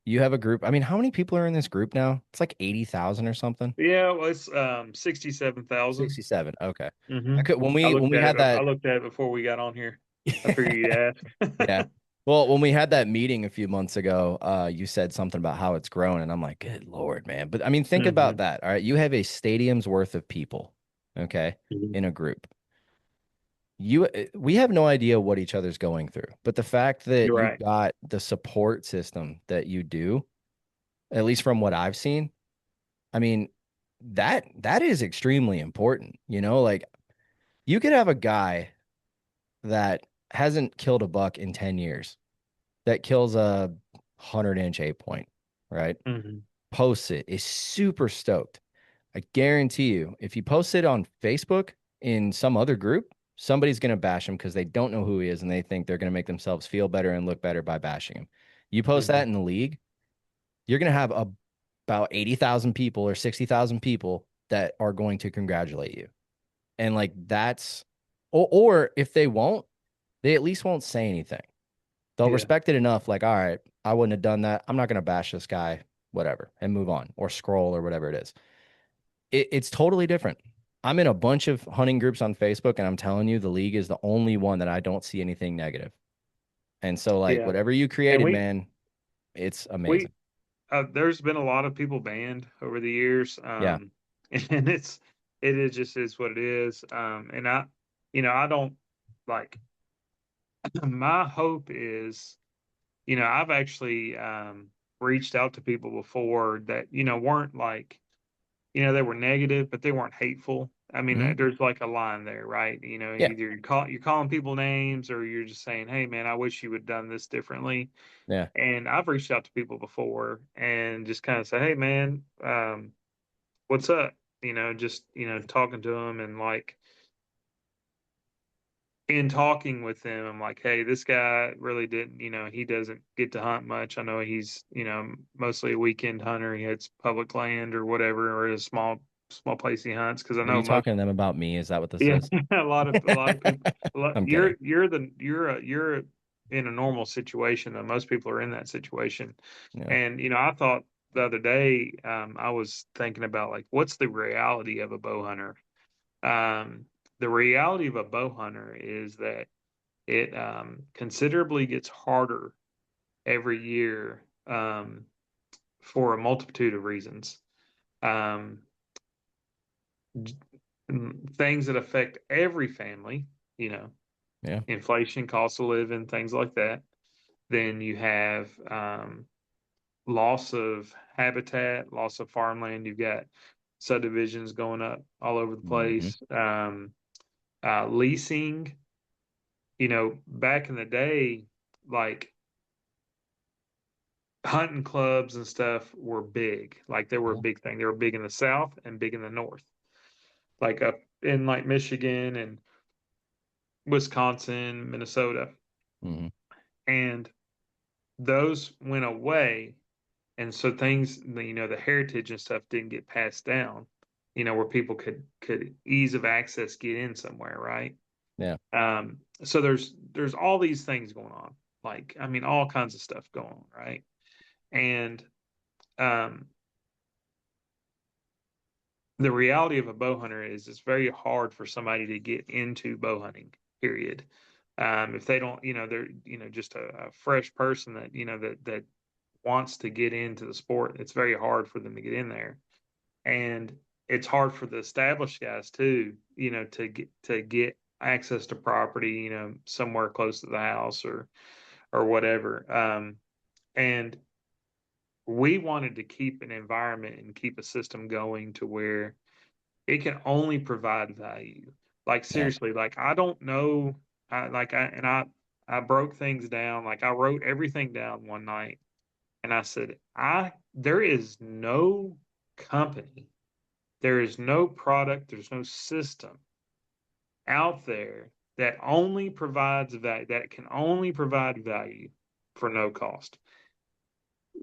you have a group. I mean, how many people are in this group now? It's like 80,000 or something.
Yeah, well, it's 67,000.
67. Okay.
Mm-hmm.
I could
I
when
looked
we
at
had
it. I
that.
looked at it before we got on here. I figured you'd ask.
Yeah. Well, when we had that meeting a few months ago, you said something about how it's grown, and I'm like, good Lord, man. But I mean, think about
Hmm.
that. All right. You have a stadium's worth of people, okay,
Hmm.
in a group. We have no idea what each other's going through, but the fact that
You're
you've
right.
got the support system that you do, at least from what I've seen, I mean, that is extremely important. Like you could have a guy that hasn't killed a buck in 10 years that kills a 100-inch 8 point, right?
Hmm.
Posts it, is super stoked. I guarantee you, if you post it on Facebook in some other group, somebody's going to bash him because they don't know who he is and they think they're going to make themselves feel better and look better by bashing him. You post
Hmm.
that in the league, you're going to have about 80,000 people or 60,000 people that are going to congratulate you. And like that's, or if they won't, they at least won't say anything. They'll
Yeah.
respect it enough, like, all right, I wouldn't have done that. I'm not going to bash this guy, whatever, and move on or scroll or whatever it is. It's totally different. I'm in a bunch of hunting groups on Facebook, and I'm telling you, the league is the only one that I don't see anything negative. And so, like,
Yeah.
whatever you
And
created, man, it's
we,
amazing.
there's been a lot of people banned over the years.
Yeah.
And it is just is what it is. And I don't like, my hope is, I've actually, reached out to people before that, weren't like, they were negative, but they weren't hateful. I mean,
Hmm.
there's like a line there, right?
Yeah.
Either you're calling people names or you're just saying, "Hey, man, I wish you would have done this differently."
Yeah.
And I've reached out to people before and just kind of say, "Hey, man, what's up?" Just talking to them and like in talking with them, I'm like, "Hey, this guy really didn't, he doesn't get to hunt much. I know he's, mostly a weekend hunter. He hits public land or whatever, or a small place he hunts." Because I
Are
know
you
most.
talking to them about me? Is that what this
Yeah,
is?
a lot of people.
I'm kidding.
You're in a normal situation. Though most people are in that situation,
Yeah.
and I thought the other day, I was thinking about like what's the reality of a bow hunter. Um, the reality of a bow hunter is that it considerably gets harder every year for a multitude of reasons. Um, Things that affect every family, you know,
Yeah.
inflation, cost of living, things like that. Then you have loss of habitat, loss of farmland. You've got subdivisions going up all over the
Hmm.
place. Leasing, back in the day, like hunting clubs and stuff were big. Like they were a
Yeah.
big thing. They were big in the South and big in the North, like up in like Michigan and Wisconsin, Minnesota.
Hmm.
And those went away. And so things, the heritage and stuff didn't get passed down, where people could ease of access get in somewhere, right?
Yeah.
So there's all these things going on, like I mean, all kinds of stuff going on, right? And um, the reality of a bow hunter is it's very hard for somebody to get into bow hunting, period. If they don't, they're, just a fresh person that, that wants to get into the sport, it's very hard for them to get in there. And it's hard for the established guys too, to get access to property, somewhere close to the house or whatever. And we wanted to keep an environment and keep a system going to where it can only provide value. Like
Yeah.
seriously, like I don't know, I broke things down. Like I wrote everything down one night, and I said, I there is no company, there is no product, there's no system out there that only provides value, that can only provide value for no cost.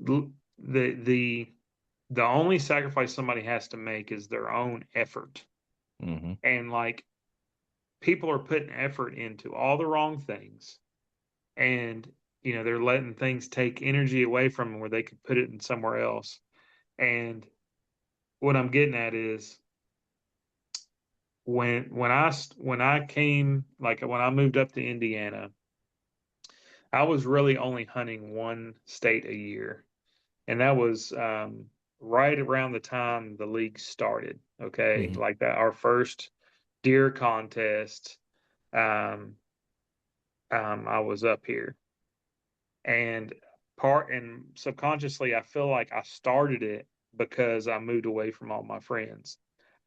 The the the only sacrifice somebody has to make is their own effort.
Hmm.
And like people are putting effort into all the wrong things, and they're letting things take energy away from them where they could put it in somewhere else. And what I'm getting at is when I came, like when I moved up to Indiana, I was really only hunting one state a year, and that was right around the time the league started. Okay,
Hmm.
like that, our first deer contest. Um, I was up here, and subconsciously, I feel like I started it because I moved away from all my friends.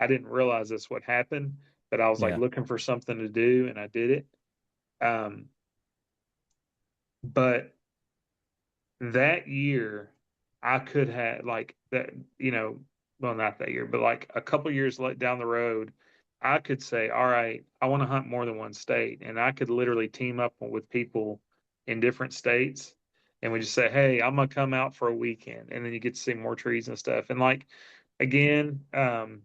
I didn't realize that's what happened, but I was like
Yeah.
looking for something to do, and I did it. Um, but that year I could have like that, well, not that year, but like a couple years down the road, I could say, all right, I want to hunt more than one state. And I could literally team up with people in different states. And we just say, hey, I'm gonna come out for a weekend. And then you get to see more trees and stuff. And like again, I've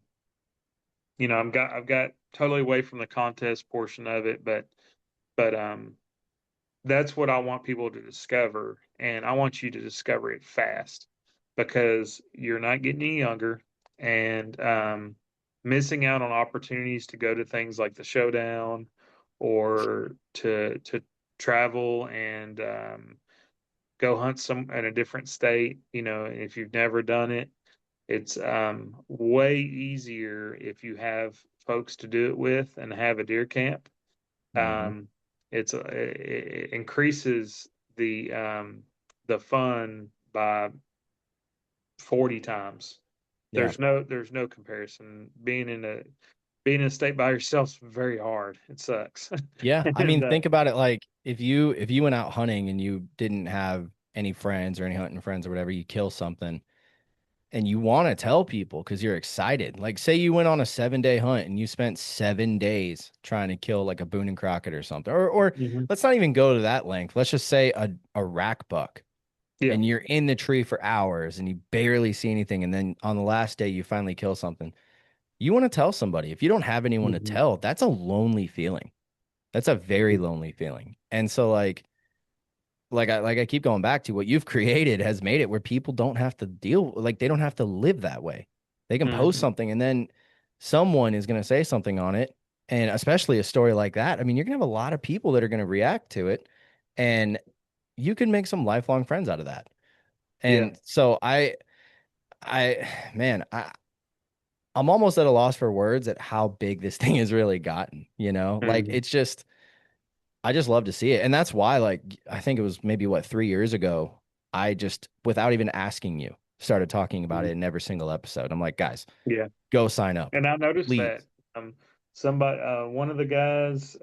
got totally away from the contest portion of it, but that's what I want people to discover. And I want you to discover it fast because you're not getting any younger and missing out on opportunities to go to things like the showdown or to travel and go hunt some in a different state. If you've never done it, it's way easier if you have folks to do it with and have a deer camp.
Hmm.
um, it increases the fun by 40 times.
Yeah.
There's no comparison. Being in a state by yourself is very hard. It sucks.
Yeah. I
And
mean, think about it like if you went out hunting and you didn't have any friends or any hunting friends or whatever, you kill something and you want to tell people because you're excited. Like, say you went on a 7-day hunt and you spent 7 days trying to kill like a Boone and Crockett or something, or
Mhm.
let's not even go to that length. Let's just say a rack buck,
Yeah.
and you're in the tree for hours and you barely see anything, and then on the last day you finally kill something. You want to tell somebody. If you don't have anyone to
Mhm.
tell, that's a lonely feeling. That's a very lonely feeling. And so like I keep going back to what you've created has made it where people don't have to deal like they don't have to live that way. They can post
Mhm.
something and then someone is going to say something on it, and especially a story like that. I mean, you're going to have a lot of people that are going to react to it, and you can make some lifelong friends out of that.
Yeah.
And so I man, I'm almost at a loss for words at how big this thing has really gotten, you know? Like
Mhm.
it's just I just love to see it. And that's why, like, I think it was maybe what, 3 years ago, I just, without even asking you, started talking about it
Mhm.
in every single episode. I'm like, guys,
Yeah.
go sign up,
And I noticed that
please.
um, somebody, one of the guys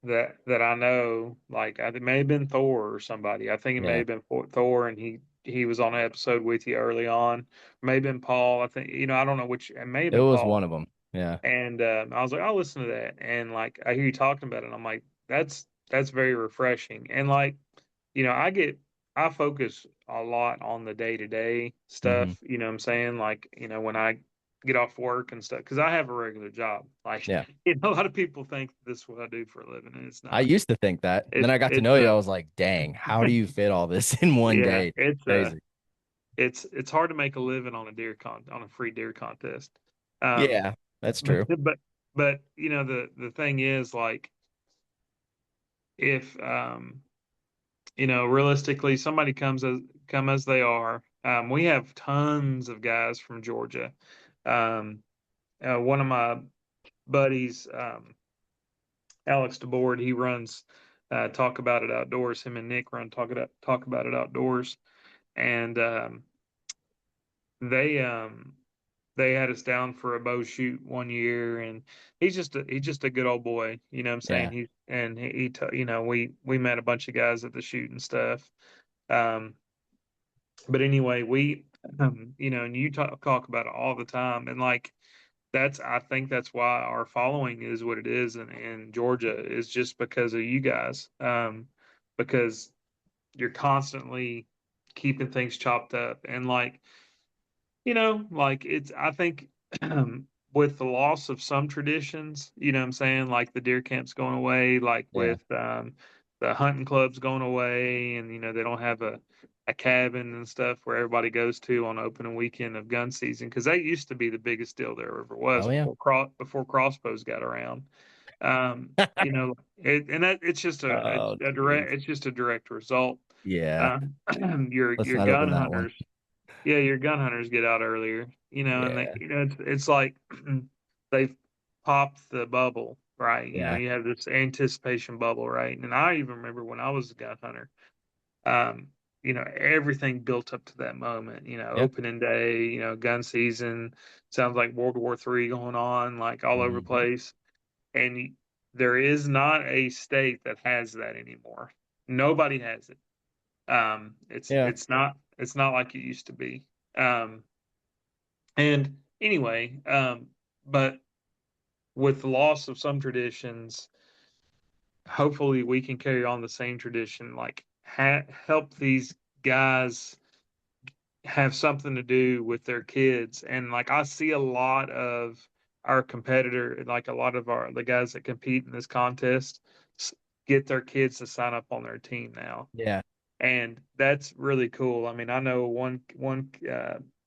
that I know, like it may have been Thor or somebody. I think it may
Yeah,
have been Thor, and he was on an episode with you early on. May have been Paul. I think I don't know which. It may have
it
been
was
Paul.
one of them. Yeah.
And I was like, I'll listen to that. And like I hear you talking about it, and I'm like, that's very refreshing. And like I focus a lot on the day to day
Hmm.
stuff. You know what I'm saying? Like when I get off work and stuff, because I have a regular job. Like
Yeah.
a lot of people think this is what I do for a living, and it's
I
not.
used to think that. And then
It's
I got to
it's
know you. I was like, dang, how do you fit all this in one
yeah,
day? Crazy.
it's hard to make a living on a free deer contest. Um,
Yeah, that's
but
true.
but the thing is like if realistically somebody come as they are. We have tons of guys from Georgia. Um, one of my buddies, Alex DeBoard, he runs Talk About It Outdoors. Him and Nick run Talk About It Outdoors, and they um, they had us down for a bow shoot one year, and he's just a good old boy. You know what I'm saying?
Yeah.
We met a bunch of guys at the shoot and stuff. Um, but anyway, and you talk about it all the time, and like I think that's why our following is what it is in Georgia is just because of you guys. Because you're constantly keeping things chopped up, and like I think with the loss of some traditions, what I'm saying, like the deer camps going away, like
Yeah.
with the hunting clubs going away, and they don't have a cabin and stuff where everybody goes to on opening weekend of gun season because that used to be the biggest deal there ever was
Oh yeah.
before crossbows got around. You know, and that it's just
Oh,
a
geez.
direct, it's just a direct result.
Yeah.
Your
Let's not
gun
open that one.
hunters, yeah, your gun hunters get out earlier, you know, and they,
Yeah.
you know, it's like they've popped the bubble, right? You know,
Yeah.
you have this anticipation bubble, right? And I even remember when I was a gun hunter, um, you know, everything built up to that moment, you know,
Yeah.
opening day, you know, gun season, sounds like World War III going on, like all over the
Hmm.
place. And there is not a state that has that anymore. Nobody has it.
Yeah.
It's not like it used to be. Um, and anyway, but with the loss of some traditions, hopefully we can carry on the same tradition, like help these guys have something to do with their kids. And like I see a lot of our competitor, like a lot of the guys that compete in this contest, get their kids to sign up on their team now,
Yeah.
and that's really cool. I mean, I know one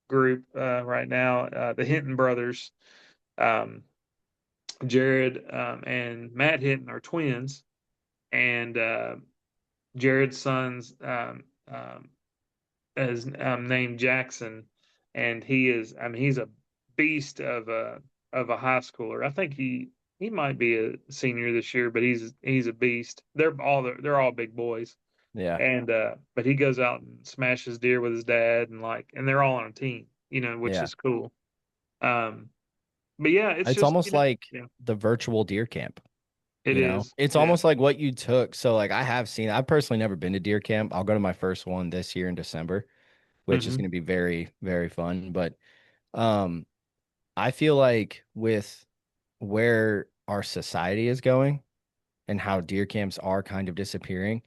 group right now, the Hinton brothers, um, Jared and Matt Hinton are twins, and Jared's sons is named Jackson, and he is. I mean, he's a beast of a high schooler. I think he might be a senior this year, but he's a beast. They're all big boys,
Yeah.
and but he goes out and smashes deer with his dad, and like, and they're all on a team, you know, which
Yeah.
is cool. Um, but yeah, it's
It's
just,
almost
you know,
like
yeah,
the virtual deer camp,
it is,
It's
yeah,
almost like what you took. So like I've personally never been to deer camp. I'll go to my first one this year in December, which is
hmm
going to be very, very fun. But um I feel like with where our society is going and how deer camps are kind of disappearing,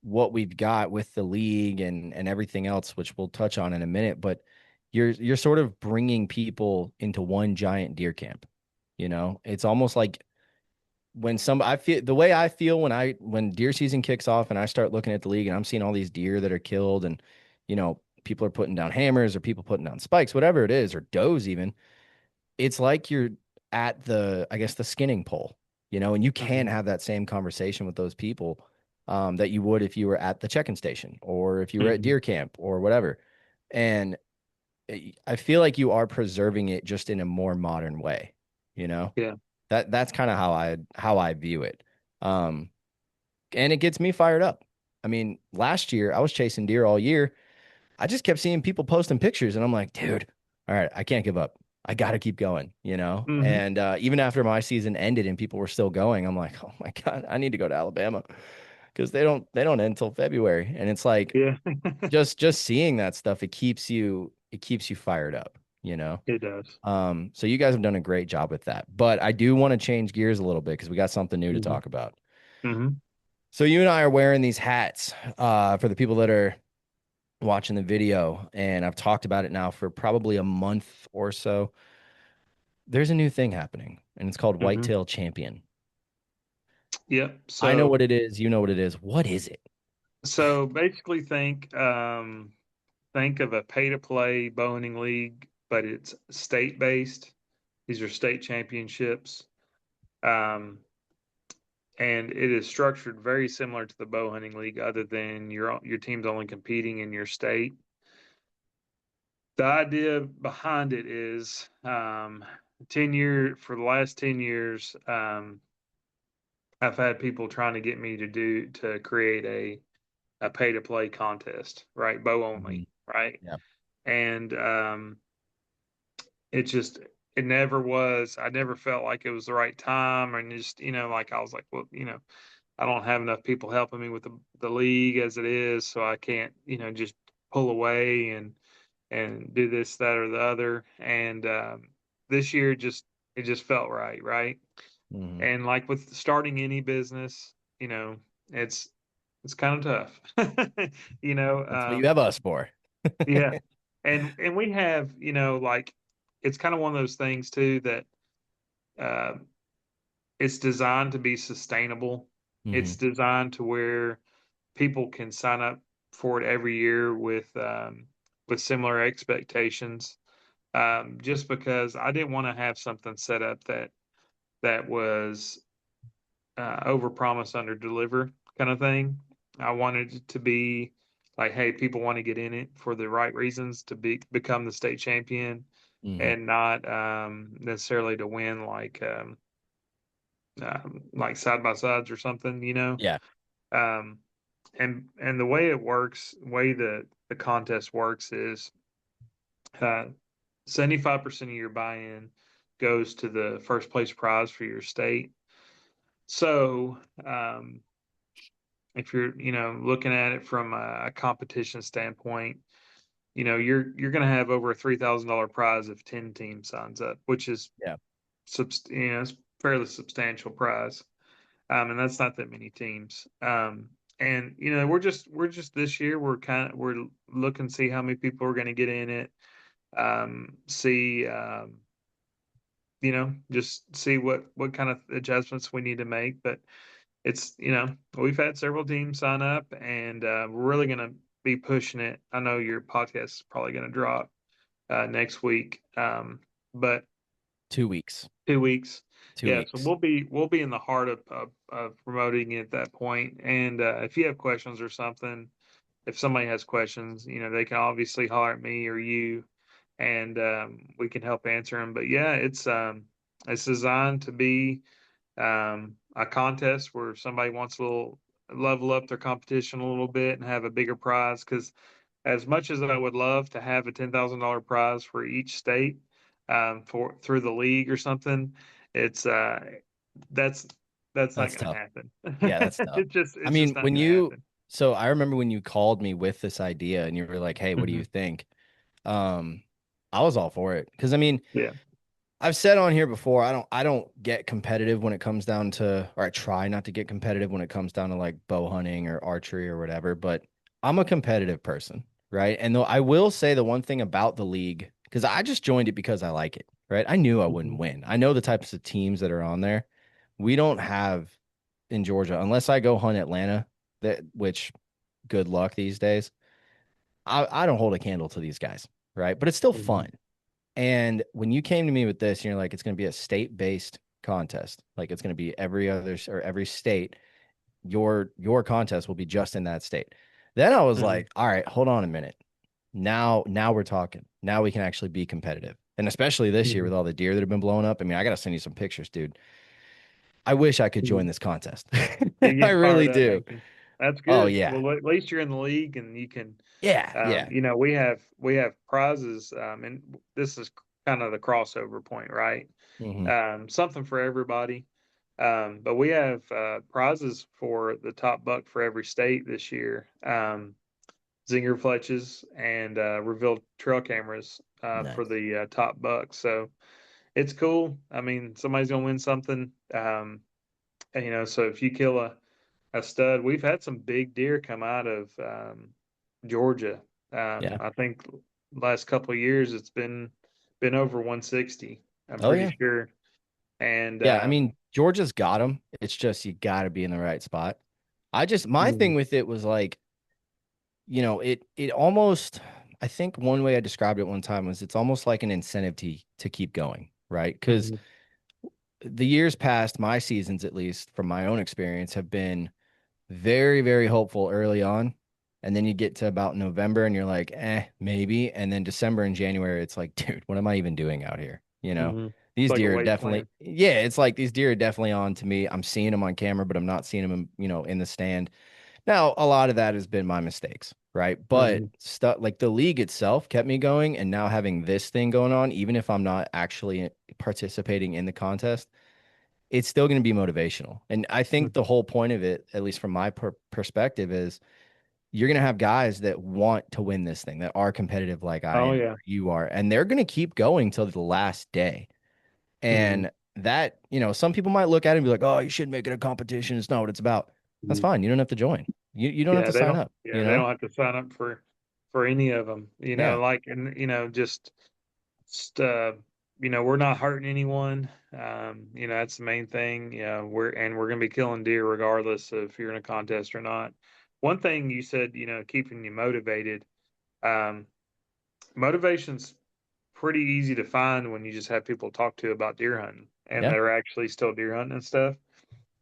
what we've got with the league and everything else, which we'll touch on in a minute, but you're sort of bringing people into one giant deer camp. It's almost like I feel the way I feel when deer season kicks off and I start looking at the league and I'm seeing all these deer that are killed and people are putting down hammers or people putting down spikes, whatever it is, or does even. It's like you're at I guess the skinning pole, and you can't
hmm
have that same conversation with those people that you would if you were at the check-in station or if you were at
hmm
deer camp or whatever. And I feel like you are preserving it just in a more modern way, you know?
yeah,
That's kind of how I view it. Um, and it gets me fired up. I mean, last year I was chasing deer all year. I just kept seeing people posting pictures, and I'm like, dude, all right, I can't give up. I got to keep going.
hmm
And even after my season ended and people were still going, I'm like, oh my God, I need to go to Alabama because they don't end until February. And it's like
yeah,
just seeing that stuff, it keeps you fired up.
it does.
So you guys have done a great job with that. But I do want to change gears a little bit because we got something new to
hmm
talk about.
hmm
So you and I are wearing these hats for the people that are watching the video, and I've talked about it now for probably a month or so. There's a new thing happening, and it's called
hmm
Whitetail Champion.
Yep.
I know what it is. You know what it is. What is it?
So basically, think of a pay to play bowhunting league, but it's state based. These are state championships. Um, and it is structured very similar to the bow hunting league, other than your team's only competing in your state. The idea behind it is 10 year for the last 10 years, I've had people trying to get me to create a pay to play contest, right? Bow
Mhm.
only, right?
Yeah.
And it just it never was. I never felt like it was the right time, and just, like I was like, well, I don't have enough people helping me with the league as it is, so I can't, just pull away and do this, that, or the other. And this year, it just felt right, right.
Hmm.
And like with starting any business, it's it's kind of tough, you know.
That's what you have us for.
Yeah, and we have, like, it's kind of one of those things too that uh, it's designed to be sustainable.
Hmm.
It's designed to where people can sign up for it every year with similar expectations. Just because I didn't want to have something set up that was overpromise, underdeliver kind of thing. I wanted it to be like, hey, people want to get in it for the right reasons to become the state champion,
Hmm.
and not necessarily to win like side by sides or something, you know.
Yeah.
Um, and the way it works, way the contest works is 75% of your buy-in goes to the first place prize for your state. So if you're, looking at it from a competition standpoint, you're going to have over a $3,000 prize if 10 teams signs up, which is
Yeah.
it's fairly substantial prize. And that's not that many teams. And we're just this year we're looking to see how many people are going to get in it. See just see what kind of adjustments we need to make. But it's we've had several teams sign up, and we're really going to be pushing it. I know your podcast is probably going to drop next week, but
2 weeks.
2 weeks.
Two
Yeah, so
weeks.
we'll be in the heart of promoting it at that point. And if you have questions or something, if somebody has questions, they can obviously holler at me or you, and we can help answer them. But yeah, it's designed to be a contest where somebody wants to level up their competition a little bit and have a bigger prize. Because as much as I would love to have a $10,000 prize for each state, for through the league or something, it's that's that's not
That's
going to
tough.
happen.
Yeah, that's tough. I
It's just
mean,
not going to happen.
so I remember when you called me with this idea and you were like, "Hey, what do you
Hmm.
think?" Um, I was all for it because I mean,
Yeah.
I've said on here before, I don't get competitive when it comes down to, or I try not to get competitive when it comes down to like bow hunting or archery or whatever, but I'm a competitive person, right? And though I will say the one thing about the league, because I just joined it because I like it, right? I knew I wouldn't
Hmm.
win. I know the types of teams that are on there. We don't have in Georgia, unless I go hunt Atlanta, that which good luck these days. I don't hold a candle to these guys, right? But it's still
Hmm.
fun. And when you came to me with this, you're like, it's going to be a state-based contest. Like it's going to be every other or every state. Your contest will be just in that state. Then I was
Hmm.
like, all right, hold on a minute. Now we're talking. Now we can actually be competitive. And especially this year
Hmm.
with all the deer that have been blowing up. I mean, I got to send you some pictures, dude. I wish I could join
You
this contest. I
get
really
fired up,
do.
don't you? That's
Oh
good.
yeah.
Well, at least you're in the league, and you can.
Yeah, yeah.
We have prizes, and this is kind of the crossover point, right?
Hmm.
Something for everybody. But we have prizes for the top buck for every state this year. Zinger fletches and revealed trail cameras for
Nice.
the top buck. So it's cool. I mean, somebody's gonna win something. And, so if you kill a stud, we've had some big deer come out of Georgia.
Yeah.
I think last couple of years it's been over 160. I'm
Oh
pretty
yeah.
sure. And
Yeah, I mean, Georgia's got them. It's just you got to be in the right spot. My
mhm,
thing with it was like, it almost, I think one way I described it one time was it's almost like an incentive to keep going, right? Because
mhm,
the years past, my seasons at least, from my own experience, have been very, very hopeful early on. And then you get to about November and you're like, maybe. And then December and January, it's like, dude, what am I even doing out here?
mhm. It's
These
like a
deer are
wasteland.
definitely, yeah, it's like these deer are definitely on to me. I'm seeing them on camera, but I'm not seeing them, in the stand. Now, a lot of that has been my mistakes, right? But
Mhm,
stuff like the league itself kept me going. And now having this thing going on, even if I'm not actually participating in the contest, it's still going to be motivational. And I think the
mhm.
whole point of it, at least from my perspective, is you're going to have guys that want to win this thing, that are competitive like I
Oh
am,
yeah.
or you are, and they're going to keep going till the last day.
Mhm,
And that, some people might look at it and be like, oh, you should make it a competition. It's not what it's about. That's
mhm.
fine. You don't have to join. You don't have
Yeah,
to
they
sign
don't.
up,
Yeah, they don't have to sign up for any of them.
Yeah.
Like, and just we're not hurting anyone. That's the main thing. We're gonna be killing deer regardless of if you're in a contest or not. One thing you said, keeping you motivated. Um, Motivation's pretty easy to find when you just have people to talk to about deer hunting and that
Yeah.
are actually still deer hunting and stuff.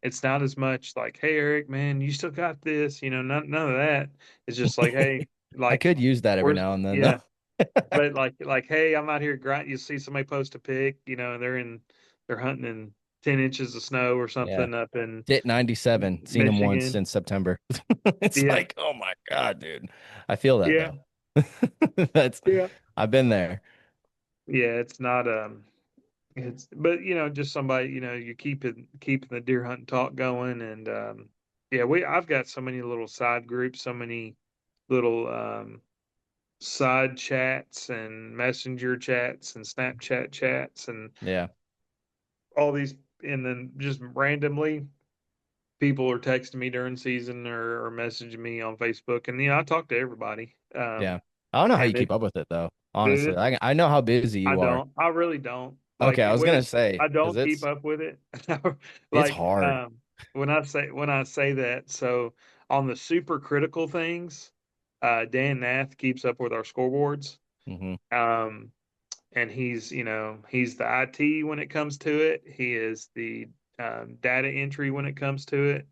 it's not as much like, hey Eric, man, you still got this, none of that. It's just like, hey,
I
like
could use that every
where's
now and then though.
yeah, but like, hey, I'm out here grind. You see somebody post a pic, and they're hunting in 10 inches of snow or
Yeah.
something up in
Hit 97. Seen him once
Michigan.
since September. It's
Yeah,
like, oh my God, dude. I feel that
yeah,
though. That's
yeah,
I've been there.
yeah. It's not it's but just somebody you keeping the deer hunting talk going, and yeah, I've got so many little side groups, so many little side chats and messenger chats and Snapchat chats and
Yeah.
all these, and then just randomly people are texting me during season or messaging me on Facebook, and I talk to everybody.
Yeah. I don't know how you
And
keep up with it though. Honestly.
it
I know how busy
I
you are.
don't, I really don't
Okay,
like
I was gonna say
I
because
don't keep up with it.
it's
Like
hard.
when I say that, so on the super critical things, Dan Nath keeps up with our scoreboards.
Hmm.
Um, and he's the IT when it comes to it. He is the data entry when it comes to it.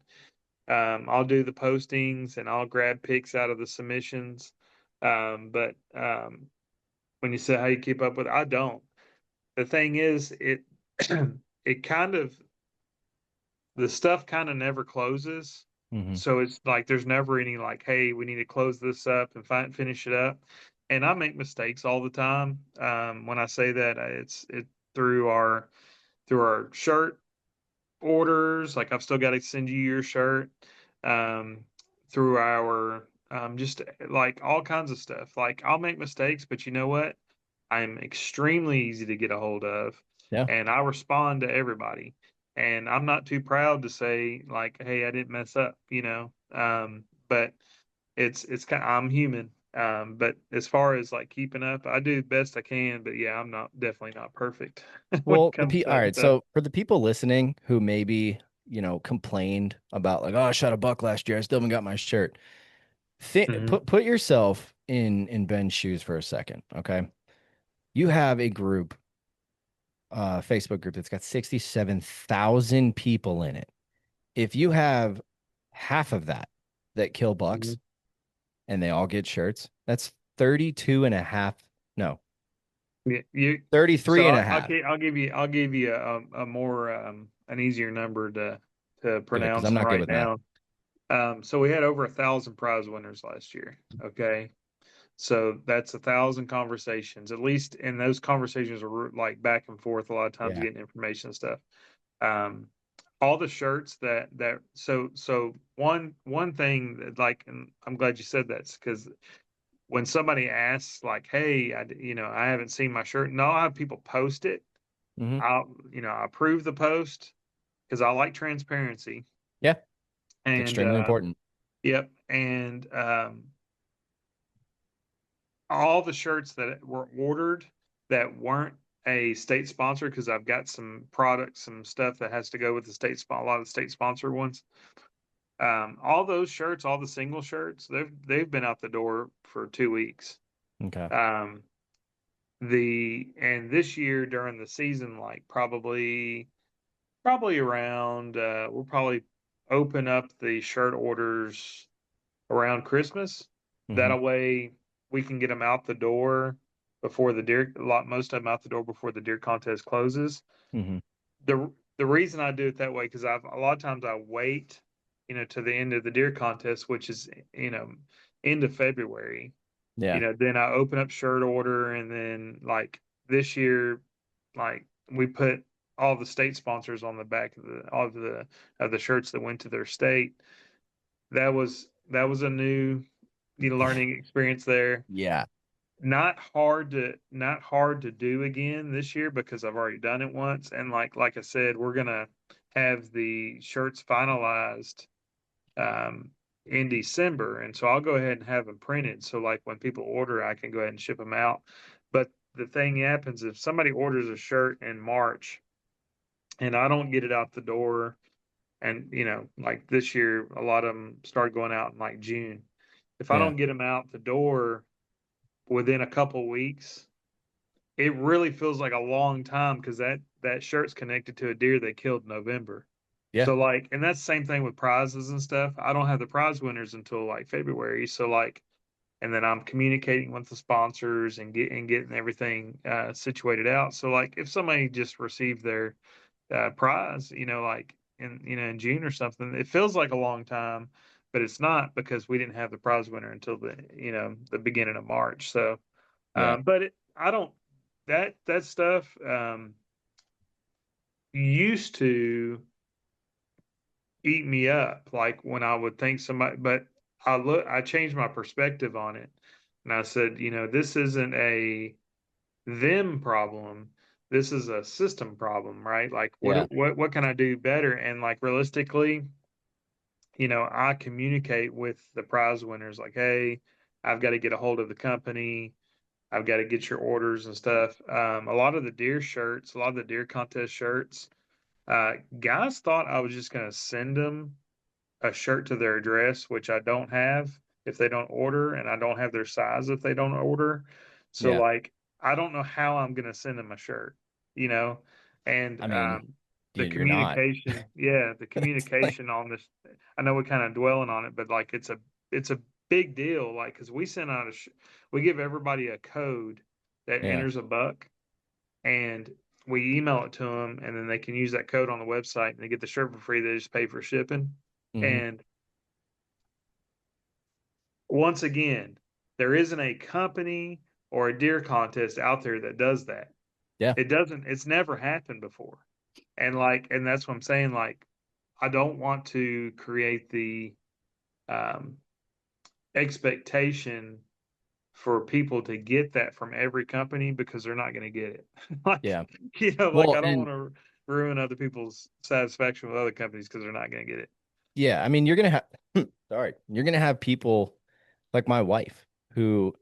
I'll do the postings and I'll grab pics out of the submissions. But when you say how you keep up with it, I don't. The thing is, it kind of the stuff kind of never closes.
Hmm.
So it's like there's never any like, hey, we need to close this up and finish it up. And I make mistakes all the time. When I say that, it's through our shirt orders. Like I've still got to send you your shirt. Um, through our just like all kinds of stuff. Like I'll make mistakes, but you know what? I'm extremely easy to get a hold of,
Yeah.
and I respond to everybody. And I'm not too proud to say like, "Hey, I didn't mess up," but it's kind. I'm human. But as far as like keeping up, I do the best I can. But yeah, I'm not definitely not perfect when it
Well,
comes to
all
that
right.
stuff.
So for the people listening who maybe, complained about like, oh, I shot a buck last year, I still haven't got my shirt.
Hmm.
Put yourself in Ben's shoes for a second, okay? You have a group, Facebook group that's got 67,000 people in it. If you have half of that kill
Hmm.
bucks and they all get shirts, that's 32 and a half, no,
Yeah, you.
33
So
and a half.
I'll give you a more an easier number to
Good, because
pronounce
I'm
and
not good
write
with math.
down. So we had over 1,000 prize winners last year. Okay. So that's 1,000 conversations, at least. And those conversations are like back and forth a lot of times
Yeah.
getting information and stuff. Um, all the shirts so one thing that like, and I'm glad you said that because when somebody asks like, hey, I haven't seen my shirt. And I'll have people post it.
Hmm.
I approve the post because I like transparency.
Yeah.
And
Extremely important.
yep. And all the shirts that were ordered that weren't a state sponsor, because I've got some products, some stuff that has to go with the a lot of the state sponsor ones. All those shirts, all the single shirts, they've been out the door for 2 weeks.
Okay.
Um, and this year during the season, like probably around we'll probably open up the shirt orders around Christmas.
Hmm.
That way we can get them out the door before most of them out the door before the deer contest closes.
Hmm.
The reason I do it that way, because a lot of times I wait, to the end of the deer contest, which is, end of February.
Yeah.
Then I open up shirt order, and then like this year, like we put all the state sponsors on the back of the shirts that went to their state. That was a new learning experience there.
Yeah.
Not hard to do again this year because I've already done it once. And like I said, we're gonna have the shirts finalized um, in December, and so I'll go ahead and have them printed. So like when people order, I can go ahead and ship them out. But the thing happens if somebody orders a shirt in March and I don't get it out the door, and like this year, a lot of them start going out in like June. If I
Yeah.
don't get them out the door within a couple weeks, it really feels like a long time because that shirt's connected to a deer they killed in November.
Yeah.
So like, and that's the same thing with prizes and stuff. I don't have the prize winners until like February. So like, and then I'm communicating with the sponsors and getting everything situated out. So like, if somebody just received their prize, like in June or something, it feels like a long time, but it's not because we didn't have the prize winner until the beginning of March. So,
Yeah.
but I don't that stuff used to eat me up, like when I would think somebody, but I changed my perspective on it, and I said, this isn't a them problem. This is a system problem, right? Like
Yeah.
what can I do better? And like realistically, I communicate with the prize winners like, hey, I've got to get a hold of the company. I've got to get your orders and stuff. A lot of the deer shirts, a lot of the deer contest shirts, guys thought I was just going to send them a shirt to their address, which I don't have if they don't order, and I don't have their size if they don't order. So
Yeah.
like, I don't know how I'm gonna send them a shirt, you know, and
I mean,
the
dude, you're not.
communication, yeah, the
It's like,
communication on this. I know we're kind of dwelling on it, but like, it's a big deal, like because we send out we give everybody a code that
yeah.
enters a buck, and we email it to them, and then they can use that code on the website and they get the shirt for free. They just pay for shipping.
Hmm.
And once again, there isn't a company or a deer contest out there that does that.
Yeah.
It's never happened before. And that's what I'm saying. Like, I don't want to create the um, expectation for people to get that from every company because they're not going to get it. Like,
Yeah.
like
Well,
I don't
and
want to ruin other people's satisfaction with other companies because they're not going to get it.
yeah, I mean, you're gonna have sorry, you're gonna have people like my wife who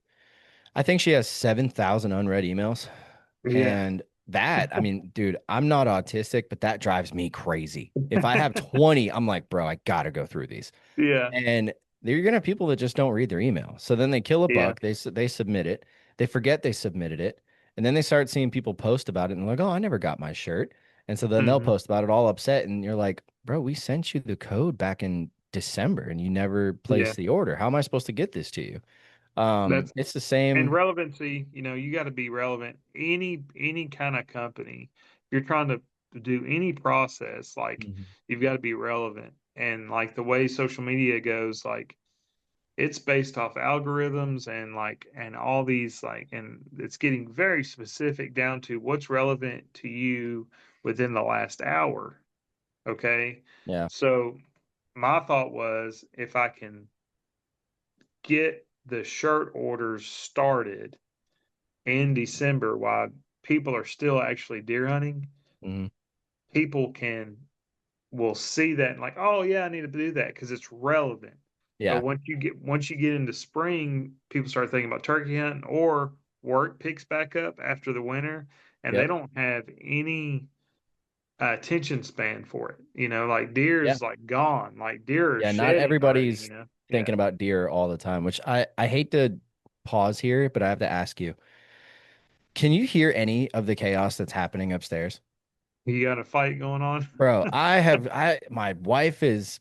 I think she has 7,000 unread emails.
Yeah.
And that, I mean, dude, I'm not autistic, but that drives me crazy. If I have 20, I'm like, bro, I gotta go through these.
Yeah.
And you're gonna have people that just don't read their email. So then they kill a
Yeah.
buck, they submit it, they forget they submitted it, and then they start seeing people post about it and they're like, oh, I never got my shirt. And so then they'll
Hmm.
post about it all upset, and you're like, bro, we sent you the code back in December and you never
Yeah.
placed the order. How am I supposed to get this to you?
That's
It's the
And
same.
relevancy, you got to be relevant. Any kind of company, you're trying to do any process, like
Mhm.
you've got to be relevant. And like the way social media goes, like it's based off algorithms and all these and it's getting very specific down to what's relevant to you within the last hour. Okay.
Yeah.
So my thought was if I can get the shirt orders started in December while people are still actually deer hunting,
Mhm.
people will see that and like, oh yeah, I need to do that because it's relevant. But
Yeah.
once you get into spring, people start thinking about turkey hunting or work picks back up after the winter, and they
Yep.
don't have any attention span for it. Like deer
Yeah.
is like gone. Like deer are
Yeah. Not
shedding already.
everybody's
Yeah.
thinking about deer all the time, which I hate to pause here, but I have to ask you, can you hear any of the chaos that's happening upstairs?
You got a fight going on.
Bro, my wife is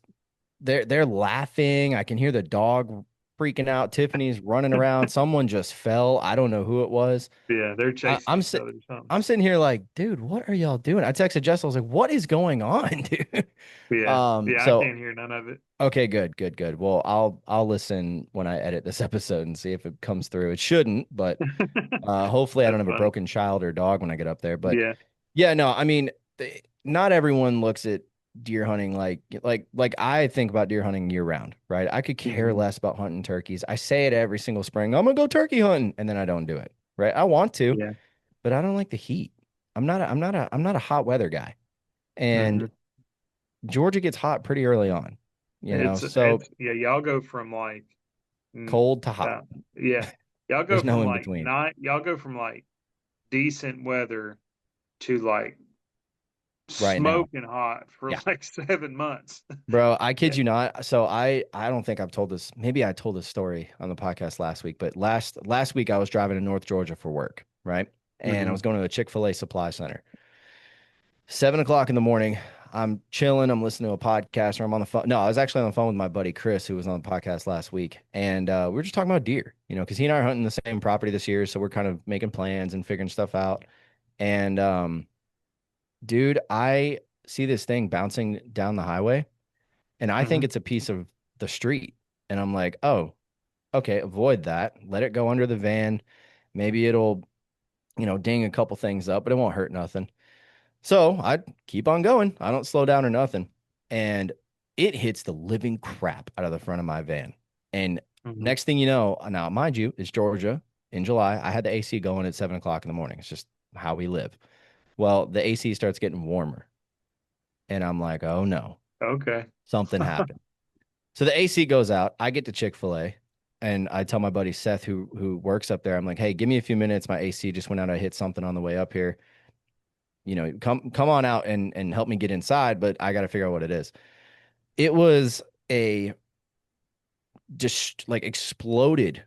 they're laughing. I can hear the dog freaking out. Tiffany's running around. Someone just fell. I don't know who it was.
Yeah, they're
I,
chasing
I'm
each
sit
other or something.
I'm sitting here like, dude, what are y'all doing? I texted Jess. I was like, what is going on, dude?
Yeah. Yeah, I
So
can't hear none of it.
okay, good, good, good. Well, I'll listen when I edit this episode and see if it comes through. It shouldn't, but hopefully I don't
That's
have a
funny.
broken child or dog when I get up there. But
Yeah.
yeah, no, I mean, not everyone looks at deer hunting like I think about deer hunting year round, right? I could care
Hmm.
less about hunting turkeys. I say it every single spring. I'm gonna go turkey hunting, and then I don't do it. Right? I want to,
Yeah.
but I don't like the heat. I'm not a hot weather guy. And
Hmm.
Georgia gets hot pretty early on, so
Y'all go from like mm,
cold to hot.
uh, yeah, y'all go
There's no
from
in
like
between.
y'all go from like decent weather to like
Right now.
smoking hot for
Yeah.
like 7 months.
Bro, I
Yeah.
kid you not. So I don't think I've told this. Maybe I told this story on the podcast last week, but last week I was driving to North Georgia for work, right? And I
Hmm.
was going to a Chick-fil-A supply center. 7 o'clock in the morning. I'm chilling. I'm listening to a podcast, or I'm on the phone. No, I was actually on the phone with my buddy Chris, who was on the podcast last week, and we were just talking about deer. Because he and I are hunting the same property this year, so we're kind of making plans and figuring stuff out. And dude, I see this thing bouncing down the highway, and I think
Hmm.
it's a piece of the street. And I'm like, oh, okay, avoid that. Let it go under the van. Maybe it'll, ding a couple things up, but it won't hurt nothing. So I keep on going. I don't slow down or nothing. And it hits the living crap out of the front of my van. And
Hmm.
next thing you know, now mind you, it's Georgia in July. I had the AC going at 7 o'clock in the morning. It's just how we live. Well, the AC starts getting warmer. And I'm like, oh no,
Okay.
something happened. So the AC goes out. I get to Chick-fil-A and I tell my buddy Seth, who works up there, I'm like, hey, give me a few minutes. My AC just went out. I hit something on the way up here. Come on out and help me get inside, but I got to figure out what it is. It was a just like exploded,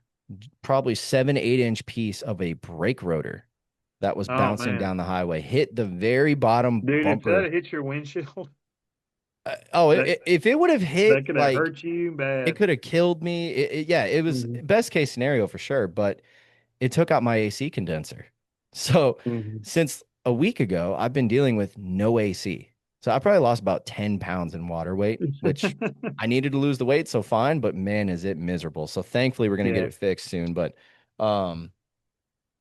probably 7, 8 inch piece of a brake rotor that was
Oh
bouncing
man,
down the highway, hit the very bottom
dude, if
bumper.
that hit your windshield,
Oh,
that
if it would have hit,
that could have
like,
hurt you
it
bad.
could have killed me. Yeah, it was
Hmm.
best case scenario for sure, but it took out my AC condenser. So
Hmm.
since a week ago, I've been dealing with no AC. So I probably lost about 10 pounds in water weight, which I needed to lose the weight, so fine, but man, is it miserable. So thankfully we're gonna get
Yeah,
it fixed soon. But um,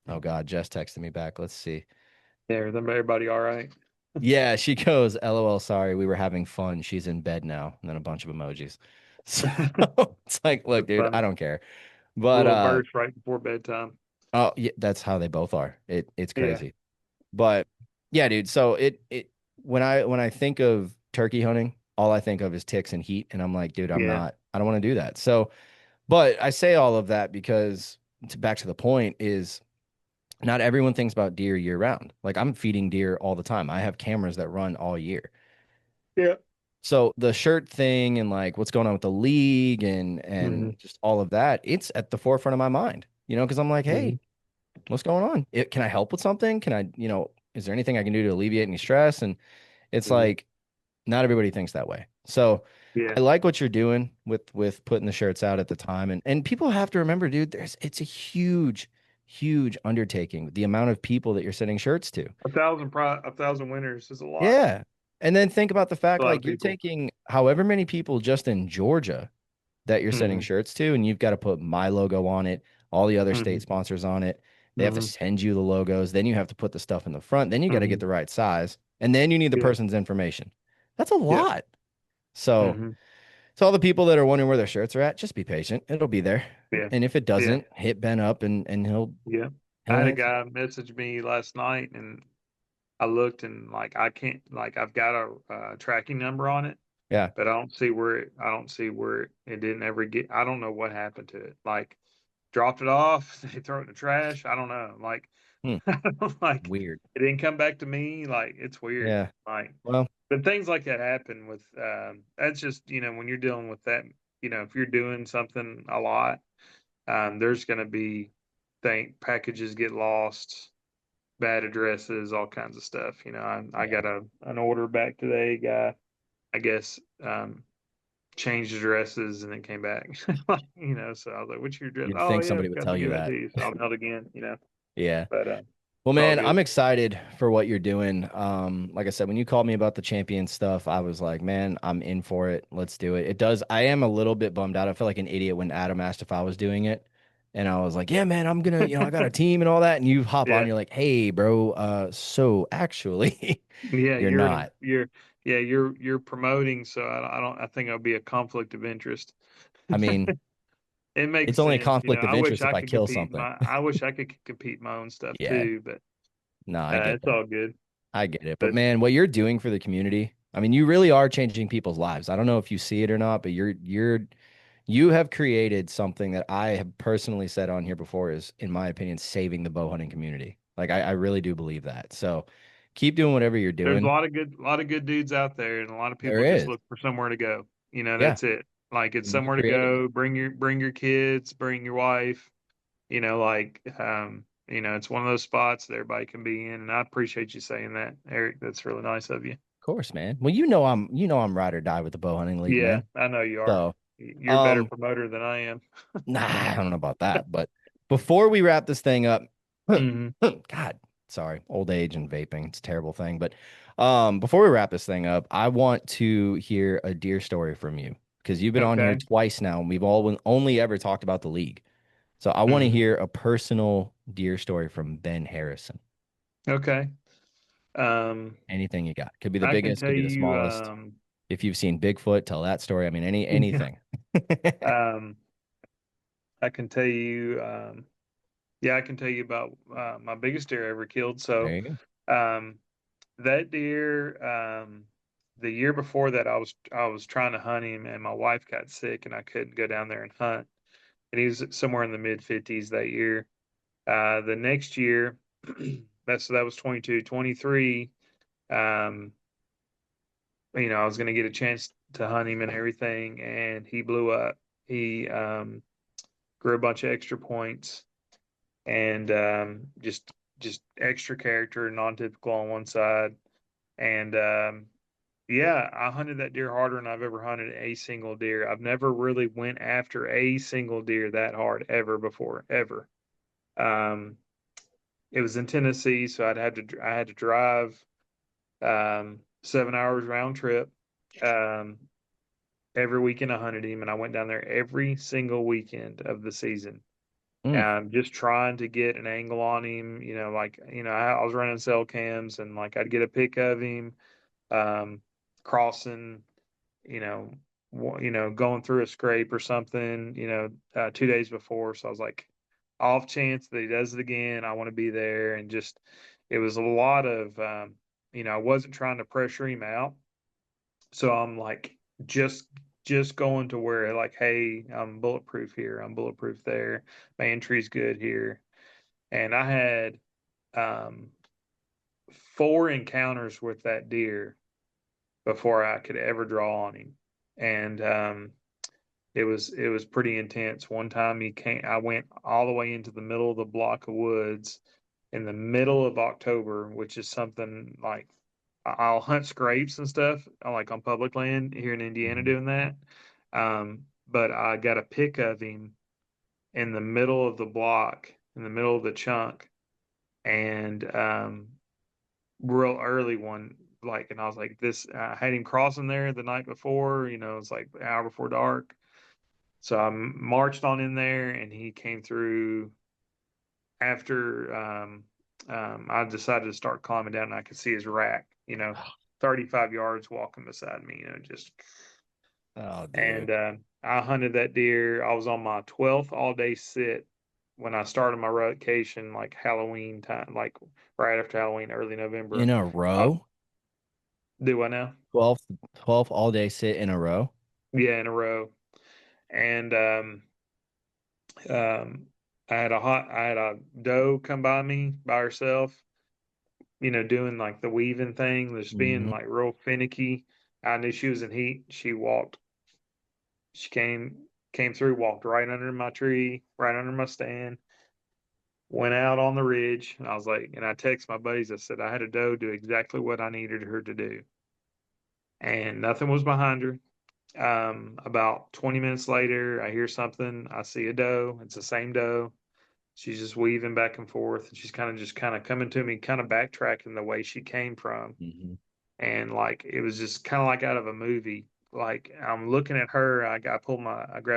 oh God, Jess texted me back. Let's see.
yeah, everybody all right?
Yeah, she goes, LOL, sorry, we were having fun. She's in bed now, and then a bunch of emojis. So it's like, look,
That's
dude, I
funny.
don't care. But
Little burst right before bedtime.
oh yeah, that's how they both are. It's
Yeah,
crazy. But yeah, dude. So it when I think of turkey hunting, all I think of is ticks and heat, and I'm like, dude,
yeah,
I don't want to do that. So, but I say all of that because back to the point is not everyone thinks about deer year round. Like I'm feeding deer all the time. I have cameras that run all year.
yeah.
So the shirt thing and like what's going on with the league
Hmm.
and just all of that, it's at the forefront of my mind, because I'm like,
Hmm.
hey, what's going on? Can I help with something? Can I, is there anything I can do to alleviate any stress? And it's
Hmm.
like not everybody thinks that way. So
Yeah.
I like what you're doing with putting the shirts out at the time. And people have to remember, dude, it's a huge, huge undertaking, the amount of people that you're sending shirts to.
1,000 winners is a lot.
Yeah. And then think about the
A
fact
lot of
like you're
people.
taking however many people just in Georgia that you're sending
Hmm.
shirts to, and you've got to put my logo on it, all the other state
Hmm.
sponsors on it. They have to
Hmm.
send you the logos. Then you have to put the stuff in the front. Then you got to get
Hmm.
the right size. And then you need the
Yeah.
person's information. That's a
Yeah.
lot. So,
Hmm.
all the people that are wondering where their shirts are at, just be patient. It'll be there.
Yeah.
And if it
Yeah.
doesn't, hit Ben up and
Yeah. I
he'll
had a
answer.
guy message me last night and I looked and like I can't like I've got a tracking number on it,
Yeah.
but I don't see where it didn't ever get. I don't know what happened to it. Like dropped it off, they throw it in the trash. I don't know. Like
Hmm.
like
Weird.
it didn't come back to me. Like it's weird.
Yeah.
Like
Well,
but things like that happen with that's just when you're dealing with that. If you're doing something a lot, there's going to be think packages get lost, bad addresses, all kinds of stuff. I
yeah.
got an order back today. Guy, I guess, changed addresses and then came back. So I was like, "What's your address?"
You'd
Oh
think
yeah, I
somebody would
forgot to
tell you
give that to
that.
you. So I'll mail it again.
Yeah.
But
Well,
it's all
man, I'm
good.
excited for what you're doing. Like I said, when you called me about the champion stuff, I was like, man, I'm in for it. Let's do it. It does. I am a little bit bummed out. I feel like an idiot when Adam asked if I was doing it. And I was like, yeah, man, I'm gonna, I got a team and all that. And you hop on,
Yeah,
you're like, hey, bro, so actually,
yeah,
you're not.
you're promoting. So I think it'll be a conflict of interest.
I mean,
It makes
it's only a
sense.
conflict of
I wish
interest if
I
I
could
kill
compete
something.
my own stuff
Yeah.
too, but
No, I get
it's
that.
all good.
I get it. But
But
man, what you're doing for the community, I mean, you really are changing people's lives. I don't know if you see it or not, but you have created something that I have personally said on here before is, in my opinion, saving the bow hunting community. Like I really do believe that. So keep doing whatever you're
there's
doing.
a lot of good dudes out there, and a lot of
There
people just
is.
look for somewhere to go.
Yeah.
That's it. Like it's
And you
somewhere to
created it.
go. Bring your kids, bring your wife. It's one of those spots that everybody can be in, and I appreciate you saying that, Eric. That's really nice of you.
course, man. Well, I'm ride or die with the bow hunting league,
Yeah,
man.
I know you are.
So,
You're a better
um,
promoter than I am.
nah, I don't know about that, but before we wrap this thing up,
Hmm.
God, sorry, old age and vaping, it's a terrible thing. But before we wrap this thing up, I want to hear a deer story from you because you've been on here
Okay.
twice now, and we've all only ever talked about the league. So I want to
Hmm.
hear a personal deer story from Ben Harrison.
Okay. Um,
Anything you got. Could be the
I can
biggest,
tell
could be the
you,
smallest. If you've seen Bigfoot, tell that story. I mean, anything.
um, I can tell you, yeah, I can tell you about my biggest deer I ever killed.
There
So,
you go.
um, that deer, the year before that, I was trying to hunt him, and my wife got sick, and I couldn't go down there and hunt. And he was somewhere in the mid 50s that year. The next year, that was 22, 23. Um, I was going to get a chance to hunt him and everything, and he blew up. He grew a bunch of extra points and just extra character, non-typical on one side. And yeah, I hunted that deer harder than I've ever hunted a single deer. I've never really went after a single deer that hard ever before, ever. Um, it was in Tennessee, so I had to drive 7 hours round trip. Um, every weekend I hunted him, and I went down there every single weekend of the season.
Mm,
Just trying to get an angle on him. I was running cell cams, and like I'd get a pic of him crossing, you know, going through a scrape or something, 2 days before. So I was like, off chance that he does it again, I want to be there. And just, it was a lot of, I wasn't trying to pressure him out. So I'm like, just going to where like, hey, I'm bulletproof here, I'm bulletproof there, my entry's good here. And I had um, four encounters with that deer before I could ever draw on him. And it was pretty intense. One time I went all the way into the middle of the block of woods in the middle of October, which is something like I'll hunt scrapes and stuff like on public land here in Indiana
mhm.
doing that. But I got a pic of him in the middle of the block, in the middle of the chunk, and real early one. Like, and I was like, I had him crossing there the night before, it's like an hour before dark. So I marched on in there, and he came through after I decided to start climbing down, and I could see his rack, 35 yards walking beside me, just.
Oh,
And
dude.
I hunted that deer. I was on my 12th all day sit when I started my rotation, like Halloween time, like right after Halloween, early
In
November.
a
I,
row?
do I now?
12 all day sit in a row?
Yeah, in a row. And um, I had a doe come by me by herself, doing like the weaving thing, just being
Hmm.
like real finicky. I knew she was in heat. She came through, walked right under my tree, right under my stand, went out on the ridge. And I was like, and I texted my buddies, I said, I had a doe do exactly what I needed her to do. And nothing was behind her. About 20 minutes later, I hear something. I see a doe. It's the same doe. She's just weaving back and forth. And she's kind of coming to me, kind of backtracking the way she came from.
Hmm.
And like, it was just kind of like out of a movie. Like I'm looking at her. I grabbed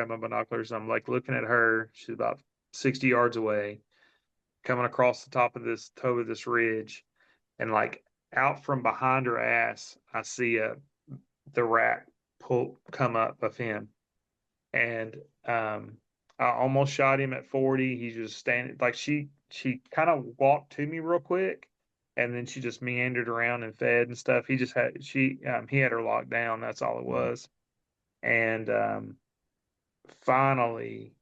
my binoculars. I'm like looking at her. She's about 60 yards away, coming across the top of this toe of this ridge. And like out from behind her ass, I see the rack come up of him. And I almost shot him at 40. He's just standing like she kind of walked to me real quick, and then she just meandered around and fed and stuff. He had her locked down. That's all it was. And finally,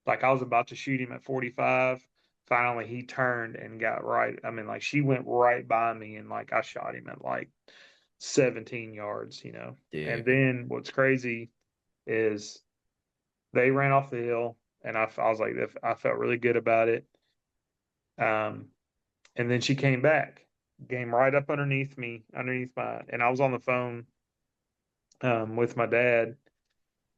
like I was about to shoot him at 45. Finally, he turned and got right. I mean, like she went right by me, and like I shot him at like 17 yards. And
Dude.
then what's crazy is they ran off the hill, and I was like, I felt really good about it. Um, and then she came back. came right up underneath my, and I was on the phone with my dad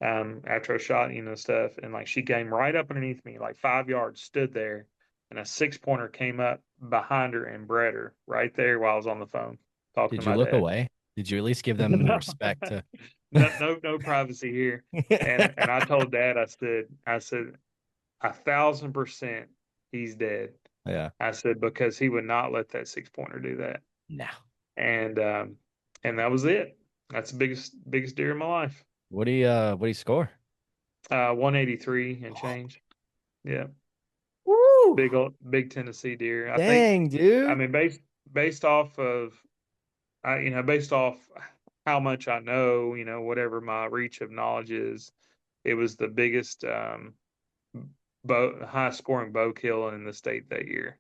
after I shot, stuff, and like she came right up underneath me, like 5 yards, stood there, and a 6 pointer came up behind her and bred her right there while I was on the phone talking to
Did you
my
look
dad.
away? Did you at least give them the respect to?
No, no privacy here. And I told Dad, I said 1,000% he's dead.
Yeah.
I said because he would not let that 6 pointer do that.
No.
And and that was it. That's the biggest deer in my life.
What do you score?
183 and change. Yeah,
Woo!
big Tennessee deer. I think.
Dang,
I
dude.
mean, based off of based off how much I know, whatever my reach of knowledge is, it was the biggest high scoring bow kill in the state that year.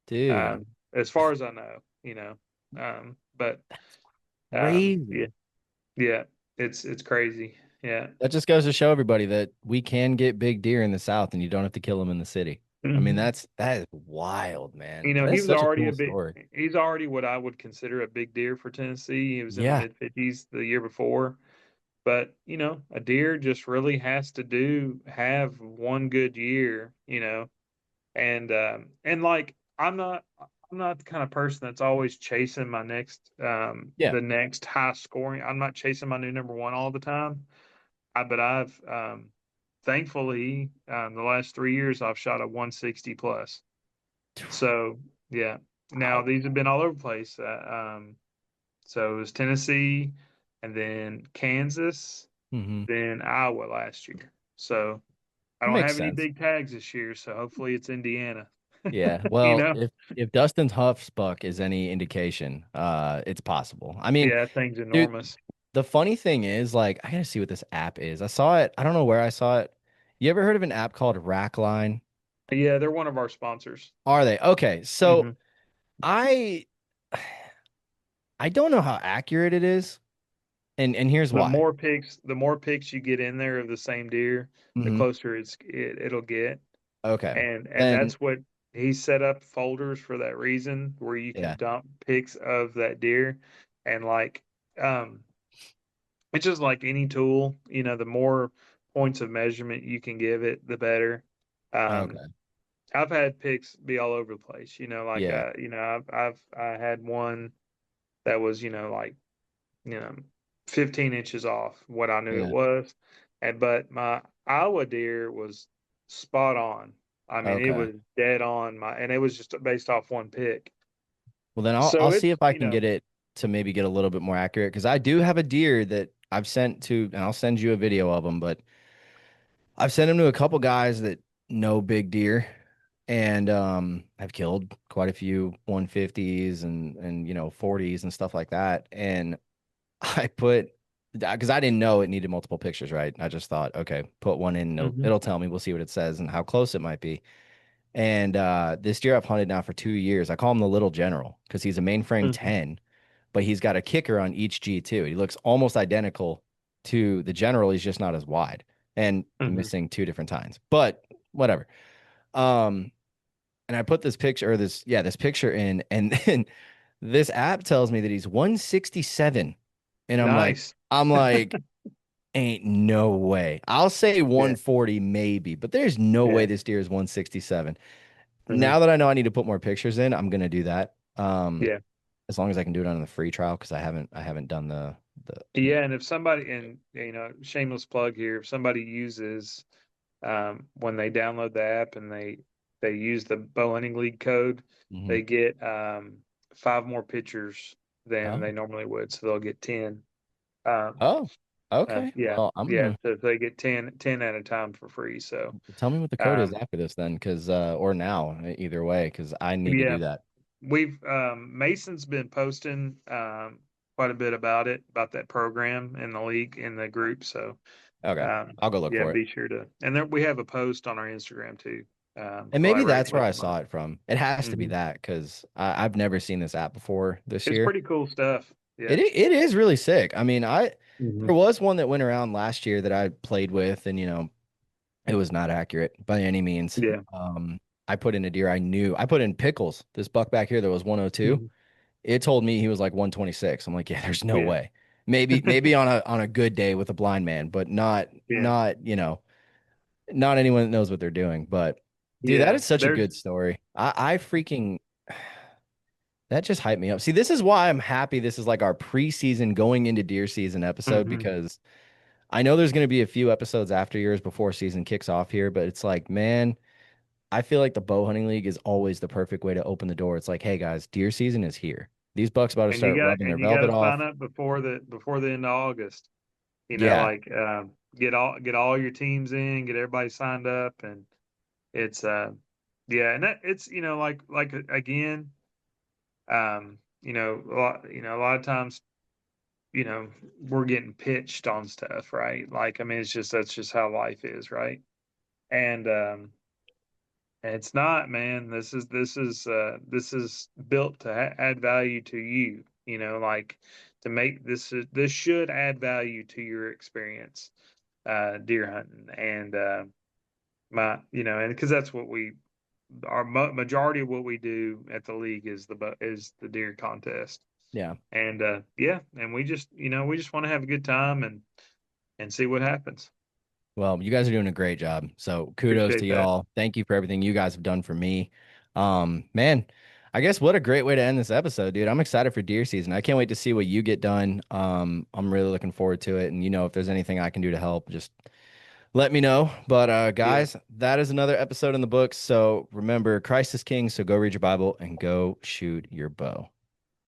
Dude,
As far as I know, but yeah,
crazy.
yeah, it's crazy. Yeah.
That just goes to show everybody that we can get big deer in the South and you don't have to kill them in the city. I mean,
Mhm.
that is wild, man.
You
But
know,
that's such a cool story.
he's already what I would consider a big deer for Tennessee. He was in the
Yeah.
mid 50s the year before. But, a deer just really has to have one good year, and like I'm not the kind of person that's always chasing my next
Yeah.
the next high scoring. I'm not chasing my new number one all the time. But I've thankfully the last 3 years I've shot a 160 plus. So yeah. Now
Wow.
these have been all over the place. So it was Tennessee, and then Kansas,
Hmm.
then Iowa last year. So I
It
don't
makes
have any
sense.
big tags this year. So hopefully it's Indiana.
Yeah.
you
Well,
know,
if Dustin Huff's buck is any indication, it's possible. I mean,
yeah, that thing's
dude,
enormous.
the funny thing is, like, I gotta see what this app is. I saw it. I don't know where I saw it. You ever heard of an app called Rackline?
Yeah, they're one of our sponsors.
Are they? Okay. So
Hmm.
I I don't know how accurate it is, and here's why.
The more pics you get in there of the same deer, the
Hmm.
closer it'll get.
Okay.
And
Then
that's what he set up folders for that reason, where you can
yeah.
dump pics of that deer. And like um it's just like any tool, the more points of measurement you can give it, the better. um
Okay.
I've had pics be all over the place, like
Yeah.
I had one that was, like, you know 15 inches off what I knew it
Yeah.
was. And but my Iowa deer was spot on. I mean, it
Okay.
was dead on, and it was just based off one pick.
Well, then I'll
So
see
it's,
if I can get it to maybe get a little bit more accurate because I do have a deer that I've sent to, and I'll send you a video of them, but I've sent him to a couple guys that know big deer and I've killed quite a few 150s and 40s and stuff like that. And I put because I didn't know it needed multiple pictures, right? I just thought, okay, put one in,
Mhm,
it'll tell me, we'll see what it says and how close it might be. And this deer I've hunted now for 2 years. I call him the little general because he's a mainframe
mhm,
10, but he's got a kicker on each G2. He looks almost identical to the general. He's just not as wide and
mhm.
missing two different tines, but whatever. Um, and I put this picture or this picture in, and then this app tells me that he's 167. And
Nice.
I'm like, ain't no way. I'll say
Yeah,
140 maybe, but there's no way
yeah.
this deer is 167.
Mhm,
Now that I know I need to put more pictures in, I'm gonna do that.
yeah.
As long as I can do it on the free trial because I haven't done the
Yeah, and if somebody, and shameless plug here, if somebody uses when they download the app and they use the bow hunting league code,
Mhm.
they get 5 more pictures than
Oh,
they normally would, so they'll get 10. Um,
oh, okay.
yeah,
Well, I'm
yeah,
gonna
so they get 10 at a time for free. So
tell me what the code is
um,
after this then, because or now either way, because I need to
yeah,
do that.
we've Mason's been posting quite a bit about that program in the league, in the group. So
Okay, I'll go look
yeah,
for it.
be sure to. And then we have a post on our Instagram too,
And maybe
collaborating
that's where
with
I
them on
saw
it.
it from. It has to be
Hmm.
that because I've never seen this app before this
It's
year.
pretty cool stuff. Yeah.
It is really sick. I mean,
Hmm.
there was one that went around last year that I played with, and it was not accurate by any means.
Yeah.
I put in a deer I knew. I put in Pickles, this buck back here that was 102.
Hmm.
It told me he was like 126. I'm like, yeah, there's no
Yeah.
way. Maybe on a good day with a blind man, but
Yeah.
not anyone that knows what they're doing. But dude, that
Yeah.
is such a
There's
good story. I freaking that just hyped me up. See, this is why I'm happy this is like our preseason going into deer season episode
mhm.
because I know there's going to be a few episodes after yours before season kicks off here, but it's like, man, I feel like the bow hunting league is always the perfect way to open the door. It's like, hey guys, deer season is here. These bucks about to start rubbing their
And you got
velvet
to sign
off.
up before the end of August. You know,
Yeah.
like get all your teams in, get everybody signed up, and it's yeah, and it's again, a lot of times, we're getting pitched on stuff, right? Like, I mean, it's just that's just how life is, right? And it's not, man. This is built to add value to you. Like to make this should add value to your experience deer hunting and and because that's what our majority of what we do at the league is is the deer contest
Yeah.
and yeah, and we just want to have a good time and see what happens.
Well, you guys are doing a great job. So kudos to
Appreciate that.
y'all. Thank you for everything you guys have done for me. Man, I guess what a great way to end this episode, dude. I'm excited for deer season. I can't wait to see what you get done. I'm really looking forward to it. And if there's anything I can do to help, just let me know. But
Yeah.
guys, that is another episode in the books. So remember, Christ is King. So go read your Bible and go shoot your bow.